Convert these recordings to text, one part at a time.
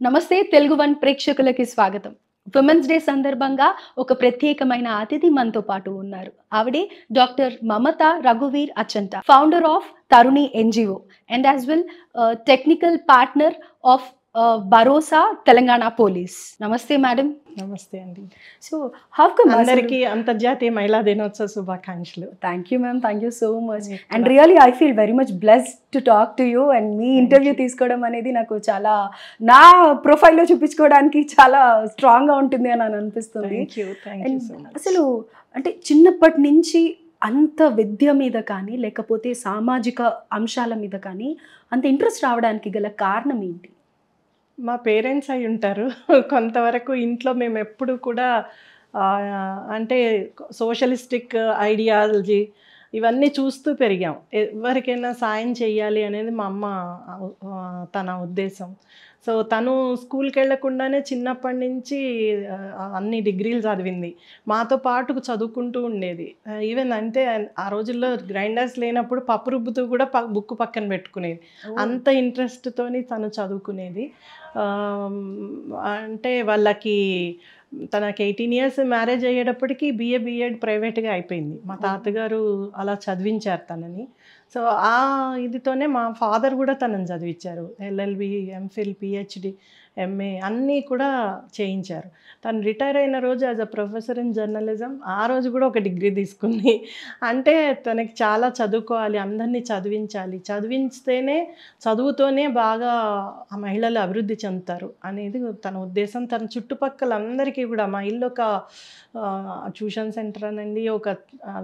నమస్తే తెలుగు వన్ ప్రేక్షకులకి స్వాగతం. విమెన్స్ డే సందర్భంగా ఒక ప్రత్యేకమైన అతిథి మనతో పాటు ఉన్నారు. ఆవిడే డాక్టర్ మమత రఘువీర్ Achanta, founder of Taruni NGO and as well technical partner of Bharosa Telangana police. నమస్తే మేడం. నమస్తే అండి. సో హౌ కమ్ అందరికీ అంతర్జాతీయ మహిళా దినోత్సవ శుభాకాంక్షలు. Thank you ma'am, thank you so much. And really I feel very much blessed to talk to you. And me interview తీసుకోవడం అనేది నాకు చాలా నా ప్రొఫైల్లో చూపించుకోవడానికి చాలా స్ట్రాంగ్గా ఉంటుంది అని అనిపిస్తుంది. అసలు అంటే చిన్నప్పటి నుంచి అంత విద్య మీద కానీ లేకపోతే సామాజిక అంశాల మీద కానీ అంత ఇంట్రెస్ట్ రావడానికి గల కారణం ఏంటి? మా పేరెంట్స్ అయి ఉంటారు. కొంతవరకు ఇంట్లో మేము ఎప్పుడు కూడా అంటే సోషలిస్టిక్ ఐడియాలజీ ఇవన్నీ చూస్తూ పెరిగాం. ఎవరికైనా సాయం చేయాలి అనేది మా అమ్మ తన ఉద్దేశం. సో తను స్కూల్కి వెళ్ళకుండానే చిన్నప్పటి నుంచి అన్ని డిగ్రీలు చదివింది. మాతో పాటు చదువుకుంటూ ఉండేది. ఈవెన్ అంటే ఆ రోజుల్లో గ్రైండర్స్ లేనప్పుడు పప్పు రుబ్బుతూ కూడా బుక్ పక్కన పెట్టుకునేది. అంత ఇంట్రెస్ట్తోని తను చదువుకునేది. అంటే వాళ్ళకి తనకి 18 ఇయర్స్ మ్యారేజ్ అయ్యేటప్పటికి బిఎడ్ ప్రైవేట్గా అయిపోయింది. మా తాతగారు అలా చదివించారు తనని. సో ఆ ఇదితోనే మా ఫాదర్ కూడా తనని చదివించారు. ఎల్ఎల్బి, ఎంఫిల్, పిహెచ్డి, ఎంఏ అన్నీ కూడా చేయించారు. తను రిటైర్ అయిన రోజు as a professor in journalism ఆ రోజు కూడా ఒక డిగ్రీ తీసుకుంది. అంటే తనకి చాలా చదువుకోవాలి, అందరినీ చదివించాలి, చదివిస్తేనే చదువుతోనే బాగా ఆ మహిళలు అభివృద్ధి చెందుతారు అనేది తన ఉద్దేశం. తన చుట్టుపక్కల అందరికీ కూడా మా ఇల్లు ఒక ట్యూషన్ సెంటర్ అనండి, ఒక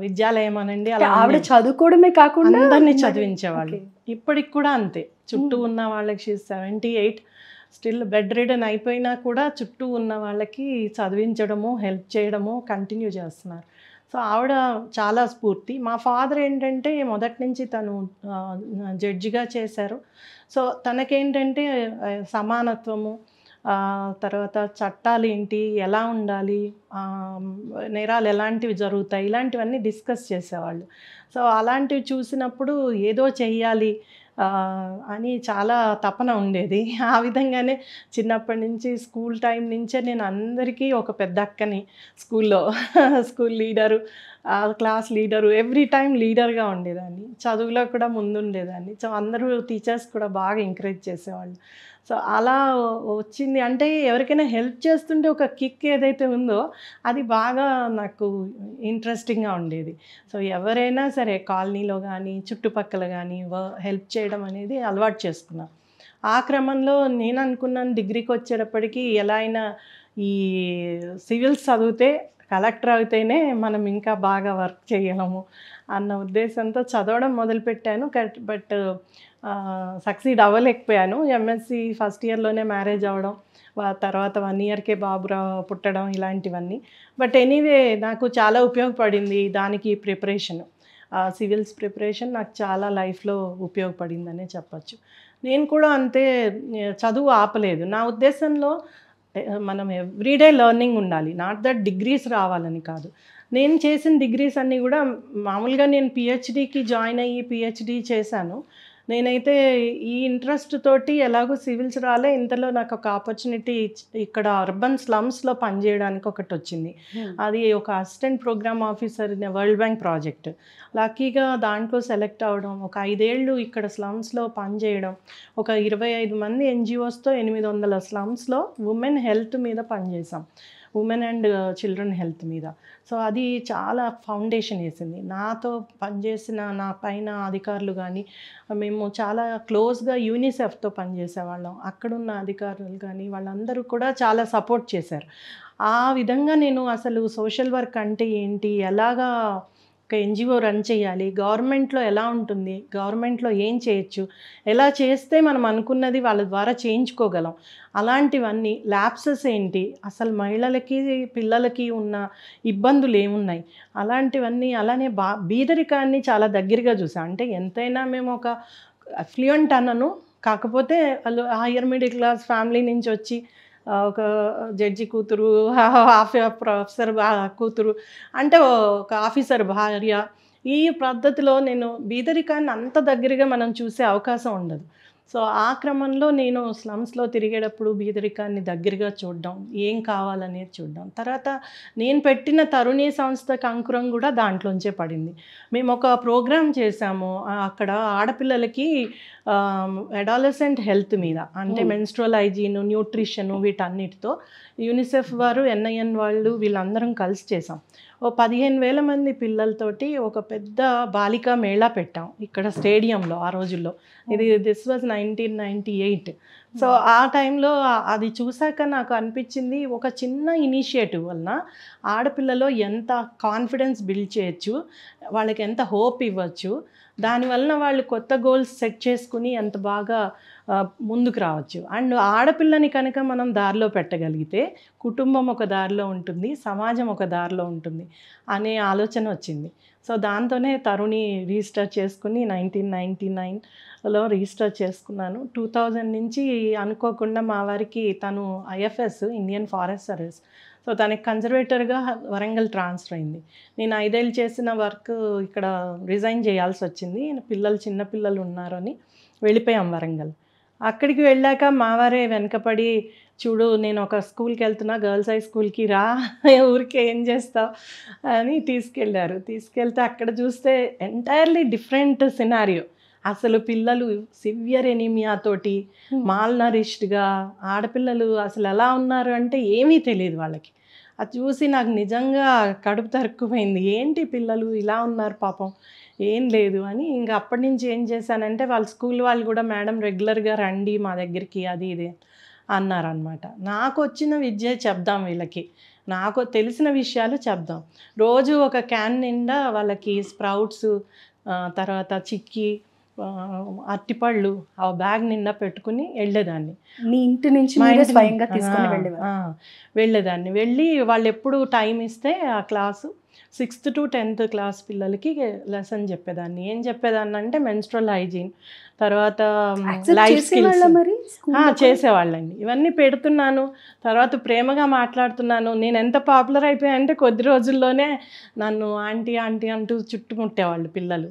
విద్యాలయం అనండి, అలా ఆవిడ చదువుకోవడమే కాకుండా అందరినీ చదివించేవాళ్ళు. ఇప్పటికి కూడా అంతే. చుట్టూ ఉన్న వాళ్ళకి 78 స్టిల్ బెడ్ రిడన్ అయిపోయినా కూడా చుట్టూ ఉన్న వాళ్ళకి చదివించడము, హెల్ప్ చేయడము కంటిన్యూ చేస్తున్నారు. సో ఆవిడ చాలా స్ఫూర్తి. మా ఫాదర్ ఏంటంటే మొదటి నుంచి తను జడ్జిగా చేశారు. సో తనకేంటంటే సమానత్వము, తర్వాత చట్టాలు ఏంటి, ఎలా ఉండాలి, నేరాలు ఎలాంటివి జరుగుతాయి, ఇలాంటివన్నీ డిస్కస్ చేసేవాళ్ళు. సో అలాంటివి చూసినప్పుడు ఏదో చెయ్యాలి అని చాలా తపన ఉండేది. ఆ విధంగానే చిన్నప్పటి నుంచి స్కూల్ టైం నుంచే నేను అందరికీ ఒక పెద్ద అక్కని స్కూల్లో, school leader, class leader, every time లీడర్గా ఉండేదాన్ని. చదువులో కూడా ముందుండేదాన్ని. సో అందరూ టీచర్స్ కూడా బాగా ఎంకరేజ్ చేసేవాళ్ళు. సో అలా వచ్చింది. అంటే ఎవరికైనా హెల్ప్ చేస్తుంటే ఒక కిక్ ఏదైతే ఉందో అది బాగా నాకు ఇంట్రెస్టింగ్గా ఉండేది. సో ఎవరైనా సరే కాలనీలో కానీ చుట్టుపక్కల కానీ హెల్ప్ చేయడం అనేది అలవాటు చేసుకున్నాను. ఆ క్రమంలో నేను అనుకున్నాను డిగ్రీకి వచ్చేటప్పటికి ఎలా అయినా ఈ సివిల్స్ చదివితే కలెక్టర్ అయితేనే మనం ఇంకా బాగా వర్క్ చేయగలము అన్న ఉద్దేశంతో చదవడం మొదలుపెట్టాను. బట్ సక్సీడ్ అవ్వలేకపోయాను. ఎంఎస్సి ఫస్ట్ ఇయర్లోనే మ్యారేజ్ అవ్వడం, తర్వాత 1 ఇయర్కే బాబు పుట్టడం, ఇలాంటివన్నీ. బట్ ఎనీవే నాకు చాలా ఉపయోగపడింది దానికి ప్రిపరేషన్. సివిల్స్ ప్రిపరేషన్ నాకు చాలా లైఫ్లో ఉపయోగపడిందనే చెప్పచ్చు. నేను కూడా అంతే చదువు ఆపలేదు. నా ఉద్దేశంలో మనం ఎవ్రీడే లెర్నింగ్ ఉండాలి. నాట్ దట్ డిగ్రీస్ రావాలని కాదు. నేను చేసిన డిగ్రీస్ అన్నీ కూడా మామూలుగా నేను పిహెచ్డికి జాయిన్ అయ్యి పిహెచ్డి చేశాను. నేనైతే ఈ ఇంట్రెస్ట్ తోటి ఎలాగో సివిల్స్ రాలే, ఇంతలో నాకు ఒక ఆపర్చునిటీ ఇక్కడ అర్బన్ స్లమ్స్లో పనిచేయడానికి ఒకటి వచ్చింది. అది ఒక assistant programme officer in World Bank project. లక్కీగా దాంట్లో సెలెక్ట్ అవ్వడం, ఒక 5 ఏళ్ళు ఇక్కడ స్లమ్స్లో పనిచేయడం, ఒక 25 మంది ఎన్జిఓస్తో 800 స్లమ్స్లో ఉమెన్ హెల్త్ మీద పనిచేసాం. ఉమెన్ అండ్ చిల్డ్రన్ హెల్త్ మీద. సో అది చాలా ఫౌండేషన్ వేసింది. నాతో పనిచేసిన నా పైన అధికారులు కానీ, మేము చాలా క్లోజ్గా యూనిసెఫ్తో పనిచేసేవాళ్ళం. అక్కడున్న అధికారులు కానీ వాళ్ళందరూ కూడా చాలా సపోర్ట్ చేశారు. ఆ విధంగా నేను అసలు సోషల్ వర్క్ అంటే ఏంటి, ఎలాగా ఒక ఎన్జిఓ రన్ చేయాలి, గవర్నమెంట్లో ఎలా ఉంటుంది, గవర్నమెంట్లో ఏం చేయొచ్చు, ఎలా చేస్తే మనం అనుకున్నది వాళ్ళ ద్వారా చేయించుకోగలం, అలాంటివన్నీ ల్యాప్సెస్ ఏంటి, అసలు మహిళలకి పిల్లలకి ఉన్న ఇబ్బందులు ఏమున్నాయి, అలాంటివన్నీ, అలానే బీదరికాన్ని చాలా దగ్గరగా చూసాం. అంటే ఎంతైనా మేము ఒక అఫ్లుయెంట్ అన్నను, కాకపోతే వాళ్ళు హయ్యర్ మిడిల్ క్లాస్ ఫ్యామిలీ నుంచి వచ్చి ఒక జడ్జి కూతురు, ప్రొఫెసర్ కూతురు, అంటే ఒక ఆఫీసర్ భార్య, ఈ పద్ధతిలో నేను బీదరికాన్ని అంత దగ్గరగా మనం చూసే అవకాశం ఉండదు. సో ఆ క్రమంలో నేను స్లమ్స్లో తిరిగేటప్పుడు బీదరికాన్ని దగ్గరగా చూడడం, ఏం కావాలనేది చూడడం. తర్వాత నేను పెట్టిన తరుణి సంస్థకి అంకురం కూడా దాంట్లోంచే పడింది. మేము ఒక ప్రోగ్రామ్ చేశాము అక్కడ ఆడపిల్లలకి అడాలసెంట్ హెల్త్ మీద, అంటే మెన్స్ట్రువల్ హైజీన్, న్యూట్రిషన్ వీటన్నిటితో యూనిసెఫ్ వారు, ఎన్ఐఎన్ వాళ్ళు వీళ్ళందరం కలిసి చేసాం. ఓ 15,000 మంది పిల్లలతోటి ఒక పెద్ద బాలికా మేళా పెట్టాం ఇక్కడ స్టేడియంలో ఆ రోజుల్లో. This was 1998. సో ఆ టైంలో అది చూసాక నాకు అనిపించింది, ఒక చిన్న ఇనిషియేటివ్ వలన ఆడపిల్లలో ఎంత కాన్ఫిడెన్స్ బిల్డ్ చేయొచ్చు, వాళ్ళకి ఎంత హోప్ ఇవ్వచ్చు, దానివలన వాళ్ళు కొత్త గోల్స్ సెట్ చేసుకుని ఎంత బాగా ముందుకు రావచ్చు. అండ్ ఆడపిల్లని కనుక మనం దారిలో పెట్టగలిగితే కుటుంబం ఒక దారిలో ఉంటుంది, సమాజం ఒక దారిలో ఉంటుంది అనే ఆలోచన వచ్చింది. సో దాంతోనే తరుణి రిజిస్టర్ చేసుకుని 1999లో రిజిస్టర్ చేసుకున్నాను. 2000 నుంచి అనుకోకుండా మా వారికి తను IFS, Indian forest service, so తనకి కన్జర్వేటర్గా వరంగల్ ట్రాన్స్ఫర్ అయింది. నేను 5 ఏళ్ళు చేసిన వర్క్ ఇక్కడ రిజైన్ చేయాల్సి వచ్చింది. చిన్న పిల్లలు ఉన్నారని వెళ్ళిపోయాం వరంగల్. అక్కడికి వెళ్ళాక మావారే వెనకపడి, చూడు నేను ఒక స్కూల్కి వెళ్తున్నా, గర్ల్స్ హై స్కూల్కి రా, ఊరికే ఏం చేస్తావు అని తీసుకెళ్తే అక్కడ చూస్తే ఎంటైర్లీ డిఫరెంట్ సినారియో. అసలు పిల్లలు సివియర్ ఎనీమియాతోటి మాల్నరిష్డ్గా, ఆడపిల్లలు అసలు ఎలా ఉన్నారు అంటే ఏమీ తెలియదు వాళ్ళకి. అది చూసి నాకు నిజంగా కడుపు తరుక్కుపోయింది. ఏంటి పిల్లలు ఇలా ఉన్నారు పాపం, ఏం లేదు అని. ఇంకా అప్పటి నుంచి ఏం చేశానంటే, వాళ్ళ స్కూల్ వాళ్ళు కూడా మేడం రెగ్యులర్గా రండి మా దగ్గరికి, అది ఇది అన్నారనమాట. నాకు వచ్చిన విద్య చెప్దాం వీళ్ళకి, నాకు తెలిసిన విషయాలు చెప్దాం. రోజు ఒక క్యాన్ నిండా వాళ్ళకి స్ప్రౌట్స్, తర్వాత చిక్కీ, అరటిపళ్ళు ఆ బ్యాగ్ నిండా పెట్టుకుని వెళ్ళేదాన్ని. మీ ఇంటి నుంచి స్వయంగా తీసుకొని వెళ్ళేదాన్ని. వెళ్ళి వాళ్ళు ఎప్పుడు టైం ఇస్తే ఆ class 6th to 10th class పిల్లలకి లెసన్ చెప్పేదాన్ని. ఏం చెప్పేదాన్ని అంటే మెన్స్ట్రువల్ హైజీన్, తర్వాత లైఫ్ స్కిల్స్ చేసేవాళ్ళండి. ఇవన్నీ పెడుతున్నాను. తర్వాత ప్రేమగా మాట్లాడుతున్నాను. నేను ఎంత పాపులర్ అయిపోయా అంటే కొద్ది రోజుల్లోనే నన్ను ఆంటీ ఆంటీ అంటూ చుట్టుముట్టేవాళ్ళు పిల్లలు.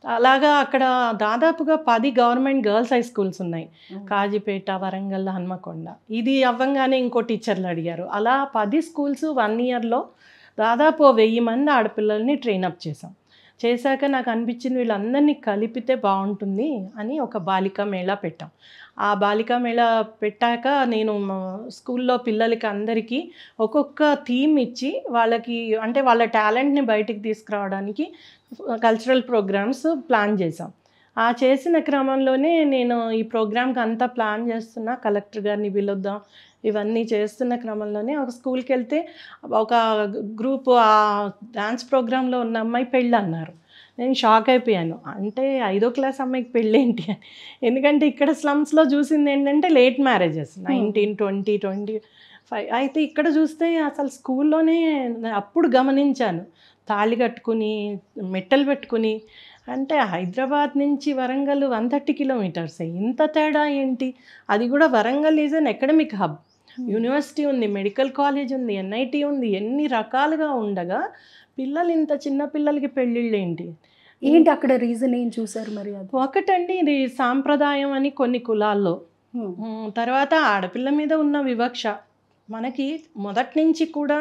అలాగా అక్కడ దాదాపుగా 10 గవర్నమెంట్ గర్ల్స్ హై స్కూల్స్ ఉన్నాయి. కాజీపేట, వరంగల్, హన్మకొండ. ఇది అవ్వంగానే ఇంకో టీచర్లు అడిగారు. అలా 10 స్కూల్స్ 1 ఇయర్లో దాదాపు 1000 మంది ఆడపిల్లల్ని ట్రైనప్ చేశాక నాకు అనిపించింది, వీళ్ళందరినీ కలిపితే బాగుంటుంది అని ఒక బాలికా మేళా పెట్టాం. ఆ బాలికా మేళా పెట్టాక నేను స్కూల్లో పిల్లలకి అందరికీ ఒక్కొక్క థీమ్ ఇచ్చి వాళ్ళకి, అంటే వాళ్ళ టాలెంట్ని బయటికి తీసుకురావడానికి కల్చరల్ ప్రోగ్రామ్స్ ప్లాన్ చేసాం. ఆ చేసిన క్రమంలోనే నేను ఈ ప్రోగ్రామ్కి అంతా ప్లాన్ చేస్తున్నా, కలెక్టర్ గారిని పిలుద్దాం, ఇవన్నీ చేస్తున్న క్రమంలోనే ఒక స్కూల్కి వెళ్తే ఒక గ్రూప్ ఆ డాన్స్ ప్రోగ్రాంలో ఉన్న అమ్మాయి పెళ్ళి అన్నారు. నేను షాక్ అయిపోయాను. అంటే 5వ క్లాస్ అమ్మాయికి పెళ్ళేంటి అని. ఎందుకంటే ఇక్కడ స్లమ్స్లో చూసింది ఏంటంటే లేట్ మ్యారేజెస్, 19, 20, 25. అయితే ఇక్కడ చూస్తే అసలు స్కూల్లోనే అప్పుడు గమనించాను, తాళి కట్టుకుని మెట్టలు పెట్టుకుని. అంటే హైదరాబాద్ నుంచి వరంగల్ 130 కిలోమీటర్స్, ఇంత తేడా ఏంటి? అది కూడా Warangal is an academic hub, university ఉంది, మెడికల్ కాలేజ్ ఉంది, ఎన్ఐటి ఉంది, ఎన్ని రకాలుగా ఉండగా పిల్లలు ఇంత చిన్న పిల్లలకి పెళ్ళిళ్ళు ఏంటి అక్కడ రీజన్ ఏం చూసారు మరి? అది ఒకటండి, ఇది సాంప్రదాయం అని కొన్ని కులాల్లో. తర్వాత ఆడపిల్ల మీద ఉన్న వివక్ష. మనకి మొదటి నుంచి కూడా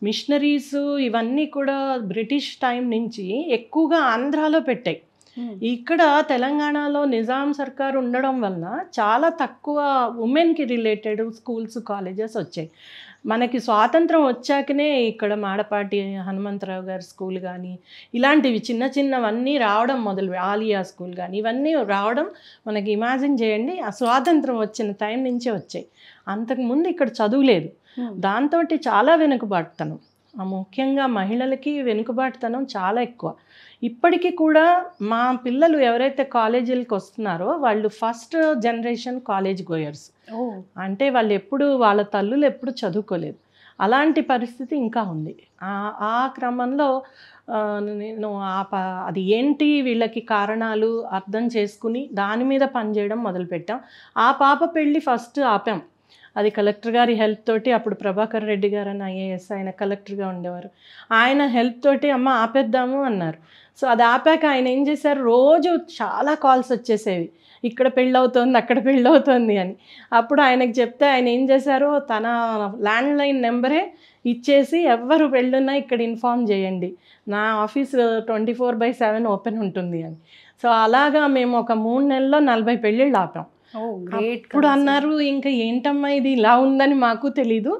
మిషనరీస్ ఇవన్నీ కూడా బ్రిటిష్ టైం నుంచి ఎక్కువగా ఆంధ్రాలో పెట్టాయి. ఇక్కడ తెలంగాణలో నిజాం సర్కార్ ఉండడం వలన చాలా తక్కువ ఉమెన్కి రిలేటెడ్ స్కూల్స్, కాలేజెస్ వచ్చాయి. మనకి స్వాతంత్రం వచ్చాకనే ఇక్కడ మాడపాటి హనుమంతరావు గారి స్కూల్ కానీ ఇలాంటివి చిన్న చిన్నవన్నీ రావడం మొదలు, ఆలియా స్కూల్ కానీ ఇవన్నీ రావడం మనకి ఇమాజిన్ చేయండి, ఆ స్వాతంత్రం వచ్చిన టైం నుంచే వచ్చాయి. అంతకుముందు ఇక్కడ చదువు లేదు. దాంతో చాలా వెనుకబాటుతనం, ముఖ్యంగా మహిళలకి వెనుకబాటుతనం చాలా ఎక్కువ. ఇప్పటికీ కూడా మా పిల్లలు ఎవరైతే కాలేజీలకు వస్తున్నారో వాళ్ళు ఫస్ట్ జనరేషన్ కాలేజ్ గోయర్స్. అంటే వాళ్ళు ఎప్పుడు, వాళ్ళ తల్లులు ఎప్పుడు చదువుకోలేదు. అలాంటి పరిస్థితి ఇంకా ఉంది. ఆ క్రమంలో నేను అది ఏంటి వీళ్ళకి కారణాలు అర్థం చేసుకుని దాని మీద పనిచేయడం మొదలుపెట్టాం. ఆ పాప పెళ్ళి ఫస్ట్ ఆపాం. అది కలెక్టర్ గారి హెల్ప్ తోటి, అప్పుడు ప్రభాకర్ రెడ్డి గారు అని ఐఏఎస్, ఆయన కలెక్టర్గా ఉండేవారు, ఆయన హెల్ప్ తోటి అమ్మ ఆపేద్దాము అన్నారు. సో అది ఆపాక ఆయన ఏం చేశారు, రోజు చాలా కాల్స్ వచ్చేసేవి, ఇక్కడ పెళ్ళవుతోంది, అక్కడ పెళ్ళవుతోంది అని. అప్పుడు ఆయనకు చెప్తే ఆయన ఏం చేశారు, తన ల్యాండ్లైన్ నెంబరే ఇచ్చేసి ఎవ్వరు పెళ్ళున్నా ఇక్కడ ఇన్ఫామ్ చేయండి, నా ఆఫీస్ 24/7 ఓపెన్ ఉంటుంది అని. సో అలాగా మేము ఒక 3 నెలల్లో 40 పెళ్ళిళ్ళు ఆపాం. ఇప్పుడు అన్నారు, ఇంకా ఏంటమ్మా ఇది ఇలా ఉందని మాకు తెలీదు,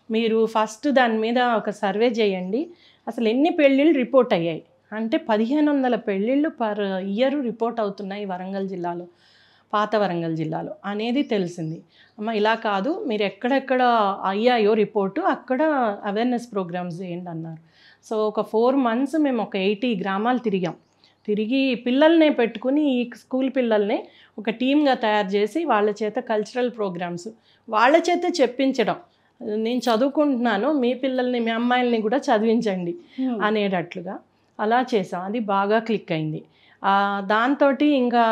మీరు ఫస్ట్ దాని మీద ఒక సర్వే చేయండి, అసలు ఎన్ని పెళ్ళిళ్ళు రిపోర్ట్ అయ్యాయి అంటే 1500 పెళ్ళిళ్ళు పర్ ఇయర్ రిపోర్ట్ అవుతున్నాయి వరంగల్ జిల్లాలో, పాత వరంగల్ జిల్లాలో అనేది తెలిసింది. అమ్మ ఇలా కాదు, మీరు ఎక్కడెక్కడ అయ్యాయో రిపోర్టు అక్కడ అవేర్నెస్ ప్రోగ్రామ్స్ చేయండి అన్నారు. సో ఒక 4 months మేము ఒక 80 గ్రామాలు తిరిగి పిల్లల్నే పెట్టుకుని, ఈ స్కూల్ పిల్లల్ని ఒక టీమ్గా తయారు చేసి వాళ్ళ చేత కల్చరల్ ప్రోగ్రామ్స్ వాళ్ళ చేత చెప్పించడం, నేను చదువుకుంటున్నాను, మీ పిల్లల్ని మీ అమ్మాయిల్ని కూడా చదివించండి అనేటట్లుగా అలా చేసాం. అది బాగా క్లిక్ అయింది. దాంతో ఇంకా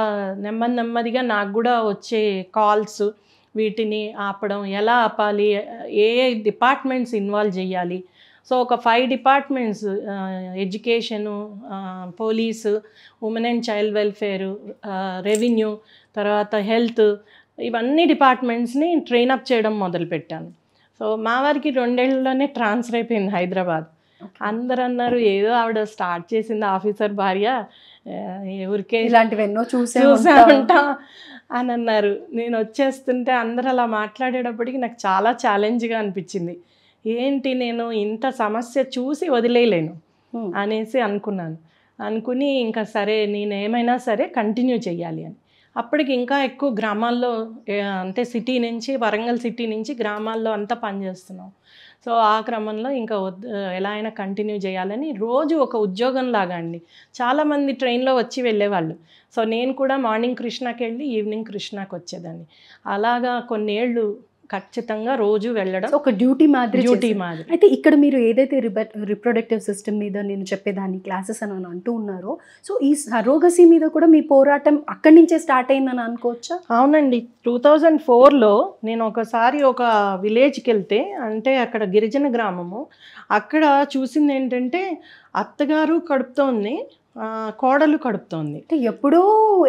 నెమ్మదిగా నాకు కూడా వచ్చే కాల్స్, వీటిని ఆపడం, ఎలా ఆపాలి, ఏ డిపార్ట్మెంట్స్ ఇన్వాల్వ్ చేయాలి. సో ఒక 5 departments, education, police, women and child welfare, revenue, తర్వాత హెల్త్, ఇవన్నీ డిపార్ట్మెంట్స్ని ట్రైనప్ చేయడం మొదలుపెట్టాను. సో మా వారికి 2 ఏళ్లలోనే ట్రాన్స్ఫర్ అయిపోయింది హైదరాబాద్. అందరు అన్నారు, ఏదో ఆవిడ స్టార్ట్ చేసింది ఆఫీసర్ భార్య, ఎవరికే ఇలాంటివి ఎన్నో చూసా ఉంటా అని అన్నారు. నేను వచ్చేస్తుంటే అందరు అలా మాట్లాడేటప్పటికి నాకు చాలా ఛాలెంజ్గా అనిపించింది. ఏంటి నేను ఇంత సమస్య చూసి వదిలేయలేను అనేసి అనుకుని ఇంకా సరే నేను ఏమైనా సరే కంటిన్యూ చేయాలి అని. అప్పటికి ఇంకా ఎక్కువ గ్రామాల్లో, అంటే సిటీ నుంచి, వరంగల్ సిటీ నుంచి గ్రామాల్లో అంతా పనిచేస్తున్నాం. సో ఆ క్రమంలో ఇంకా ఎలా అయినా కంటిన్యూ చేయాలని రోజు ఒక ఉద్యోగం లాగా అండి. చాలామంది ట్రైన్లో వచ్చి వెళ్ళేవాళ్ళు. సో నేను కూడా మార్నింగ్ కృష్ణాకి వెళ్ళి ఈవినింగ్ కృష్ణాకి వచ్చేదాన్ని. అలాగా కొన్నేళ్ళు ఖచ్చితంగా రోజు వెళ్ళడం ఒక డ్యూటీ మాదిరి. అయితే ఇక్కడ మీరు ఏదైతే రిప్రొడక్టివ్ సిస్టమ్ మీద నేను చెప్పేదాన్ని క్లాసెస్ అని అంటూ ఉన్నారో, సో ఈ సరోగసీ మీద కూడా మీ పోరాటం అక్కడి నుంచే స్టార్ట్ అయిందని అనుకోవచ్చా? అవునండి. 2004లో నేను ఒకసారి ఒక విలేజ్కి వెళ్తే, అంటే అక్కడ గిరిజన గ్రామము, అక్కడ చూసింది ఏంటంటే అత్తగారు కడుపుతోంది, కోడలు కడుపుతోంది. ఎప్పుడో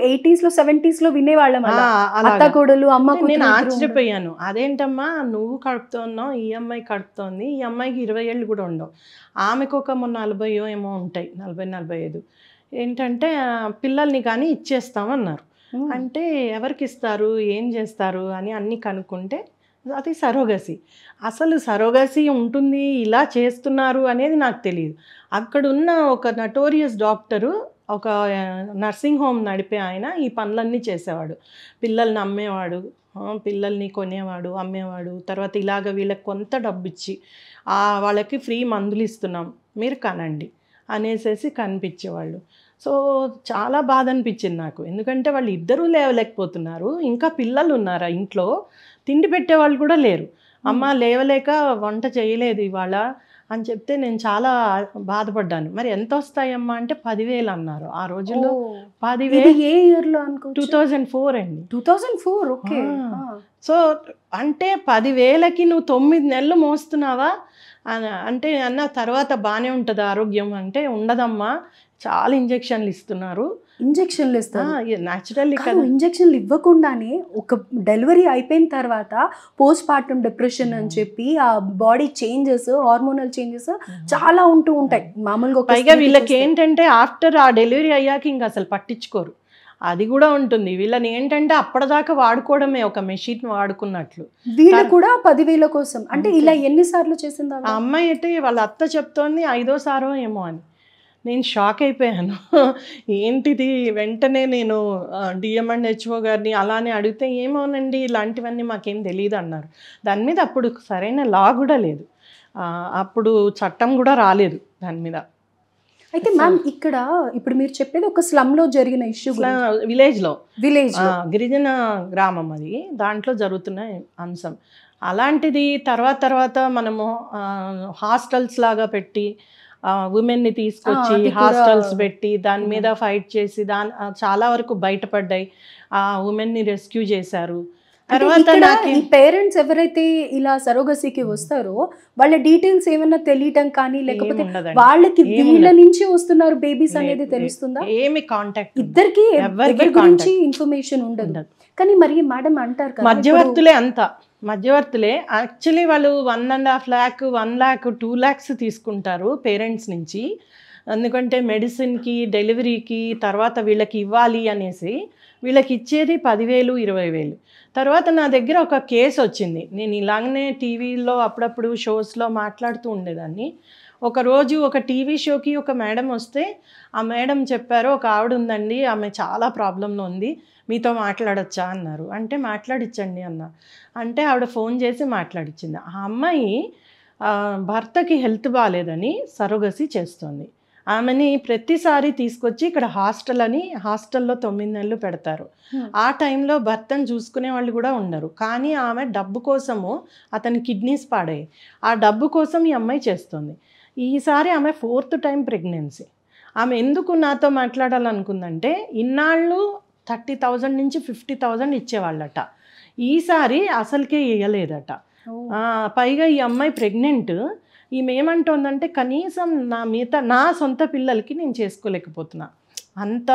80s, 70s వినేవాళ్ళం అత్త కోడలు, అమ్మ. నేను ఆశ్చర్యపోయాను, అదేంటమ్మా నువ్వు కడుపుతున్నావు, ఈ అమ్మాయి కడుపుతోంది, ఈ అమ్మాయికి 20 ఏళ్ళు కూడా ఉండవు, ఆమెకు ఒక 40 ఏమో ఉంటాయి, 40-45. ఏంటంటే పిల్లల్ని కానీ ఇచ్చేస్తామన్నారు. అంటే ఎవరికి ఇస్తారు, ఏం చేస్తారు అని అన్నీ కనుక్కుంటే అది సరోగసీ. అసలు సరోగసీ ఉంటుంది, ఇలా చేస్తున్నారు అనేది నాకు తెలియదు. అక్కడున్న ఒక నటోరియస్ డాక్టరు, ఒక నర్సింగ్ హోమ్ నడిపే ఆయన ఈ పనులన్నీ చేసేవాడు. పిల్లల్ని అమ్మేవాడు, పిల్లల్ని కొనేవాడు, అమ్మేవాడు. తర్వాత ఇలాగ వీళ్ళకి కొంత డబ్బు ఇచ్చి వాళ్ళకి ఫ్రీ మందులు ఇస్తున్నాం, మీరు కనండి అనేసి కనిపించేవాళ్ళు. సో చాలా బాధ అనిపించింది నాకు, ఎందుకంటే వాళ్ళు ఇద్దరూ లేవలేకపోతున్నారు, ఇంకా పిల్లలు ఉన్నారా ఇంట్లో, తిండి పెట్టేవాళ్ళు కూడా లేరు. అమ్మ లేవలేక వంట చేయలేదు ఇవాళ అని చెప్తే నేను చాలా బాధపడ్డాను. మరి ఎంత వస్తాయమ్మా అంటే 10,000 అన్నారు ఆ రోజుల్లో. 10,000 ఏ ఇయర్లో అనుకో? 2004 అండి. 2004. ఓకే. సో అంటే 10,000కి నువ్వు 9 నెలలు మోస్తున్నావా అంటే అన్న తర్వాత బాగానే ఉంటుంది ఆరోగ్యం అంటే, ఉండదమ్మా చాలా ఇంజెక్షన్లు ఇస్తున్నారు. ఇంజెక్షన్లు ఇస్తారు న్యాచురల్లీ కదా. ఇంజెక్షన్లు ఇవ్వకుండానే ఒక డెలివరీ అయిపోయిన తర్వాత పోస్ట్ పార్టమ్ డిప్రెషన్ అని చెప్పి ఆ బాడీ చేంజెస్, హార్మోనల్ చేంజెస్ చాలా ఉంటూ ఉంటాయి మామూలుగా. పైగా వీళ్ళకి ఏంటంటే ఆఫ్టర్ ఆ డెలివరీ అయ్యాక ఇంకా అసలు పట్టించుకోరు, అది కూడా ఉంటుంది. వీళ్ళని ఏంటంటే అప్పటిదాకా వాడుకోవడమే, ఒక మెషిన్ వాడుకున్నట్లు. వీళ్ళు కూడా 10,000 కోసం. అంటే ఇలా ఎన్నిసార్లు చేసింది ఆ అమ్మాయి? అయితే వాళ్ళ అత్త చెప్తోంది 5వ సారో ఏమో అని. నేను షాక్ అయిపోయాను, ఏంటిది. వెంటనే నేను DMHO గారిని అలానే అడిగితే, ఏమోనండి ఇలాంటివన్నీ మాకేం తెలియదు అన్నారు. దాని మీద అప్పుడు సరైన లా కూడా లేదు, అప్పుడు చట్టం కూడా రాలేదు దాని మీద. అయితే మ్యామ్ ఇక్కడ ఇప్పుడు మీరు చెప్పేది ఒక స్లమ్లో జరిగిన ఇష్యూ, విలేజ్ గిరిజన గ్రామం అది, దాంట్లో జరుగుతున్న అంశం అలాంటిది. తర్వాత మనము హాస్టల్స్ లాగా పెట్టి ఉమెన్ని తీసుకొచ్చి హాస్టల్స్ పెట్టి దాని మీద ఫైట్ చేసి చాలా వరకు బయటపడ్డాయి, ఆ ఉమెన్ని రెస్క్యూ చేశారు. తర్వాత ఈ పేరెంట్స్ ఎవరైతే ఇలా సరోగసీకి వస్తారో వాళ్ళ డీటెయిల్స్ ఏమైనా తెలియటం కానీ లేకపోతే వాళ్ళకి వీళ్ళ నుంచి వస్తున్నారు బేబీస్ అనేది తెలుస్తుందా? ఏమి కాంటాక్ట్ ఇద్దరికి ఎవరి గురించి ఇన్ఫర్మేషన్ ఉండదు. కానీ మరి మేడం అంటారు కదా మధ్యవర్తులే అంతా మధ్యవర్తులే. యాక్చువల్లీ వాళ్ళు 1.5 lakh 1 lakh 2 lakhs తీసుకుంటారు పేరెంట్స్ నుంచి. ఎందుకంటే మెడిసిన్కి డెలివరీకి తర్వాత వీళ్ళకి ఇవ్వాలి అనేసి వీళ్ళకి ఇచ్చేది 10,000 20,000. తర్వాత నా దగ్గర ఒక కేసు వచ్చింది. నేను ఇలాగనే టీవీలో అప్పుడప్పుడు షోస్లో మాట్లాడుతూ ఉండేదాన్ని. ఒకరోజు ఒక టీవీ షోకి ఒక మేడం వస్తే ఆ మేడం చెప్పారు, ఒక ఆవిడ ఉందండి, ఆమె చాలా ప్రాబ్లంలో ఉంది, మీతో మాట్లాడొచ్చా అన్నారు. అంటే మాట్లాడించండి అన్న. అంటే ఆవిడ ఫోన్ చేసి మాట్లాడించింది. ఆ అమ్మాయి భర్తకి హెల్త్ బాగాలేదని సరోగసీ చేస్తుంది. ఆమెని ప్రతిసారి తీసుకొచ్చి ఇక్కడ హాస్టల్లో 9 నెలలు పెడతారు. ఆ టైంలో భర్తను చూసుకునే వాళ్ళు కూడా ఉండరు. కానీ ఆమె డబ్బు కోసము అతని కిడ్నీస్ పాడాయి. ఆ డబ్బు కోసం ఈ అమ్మాయి చేస్తుంది. ఈసారి ఆమె 4th టైం ప్రెగ్నెన్సీ. ఆమె ఎందుకు నాతో మాట్లాడాలనుకుందంటే ఇన్నాళ్ళు 30,000 నుంచి 50,000 ఇచ్చేవాళ్ళట. ఈసారి అసలుకే ఇవ్వలేదట. పైగా ఈ అమ్మాయి ప్రెగ్నెంట్. ఈమె ఏమంటోందంటే కనీసం నా సొంత పిల్లలకి నేను చేసుకోలేకపోతున్నా, అంత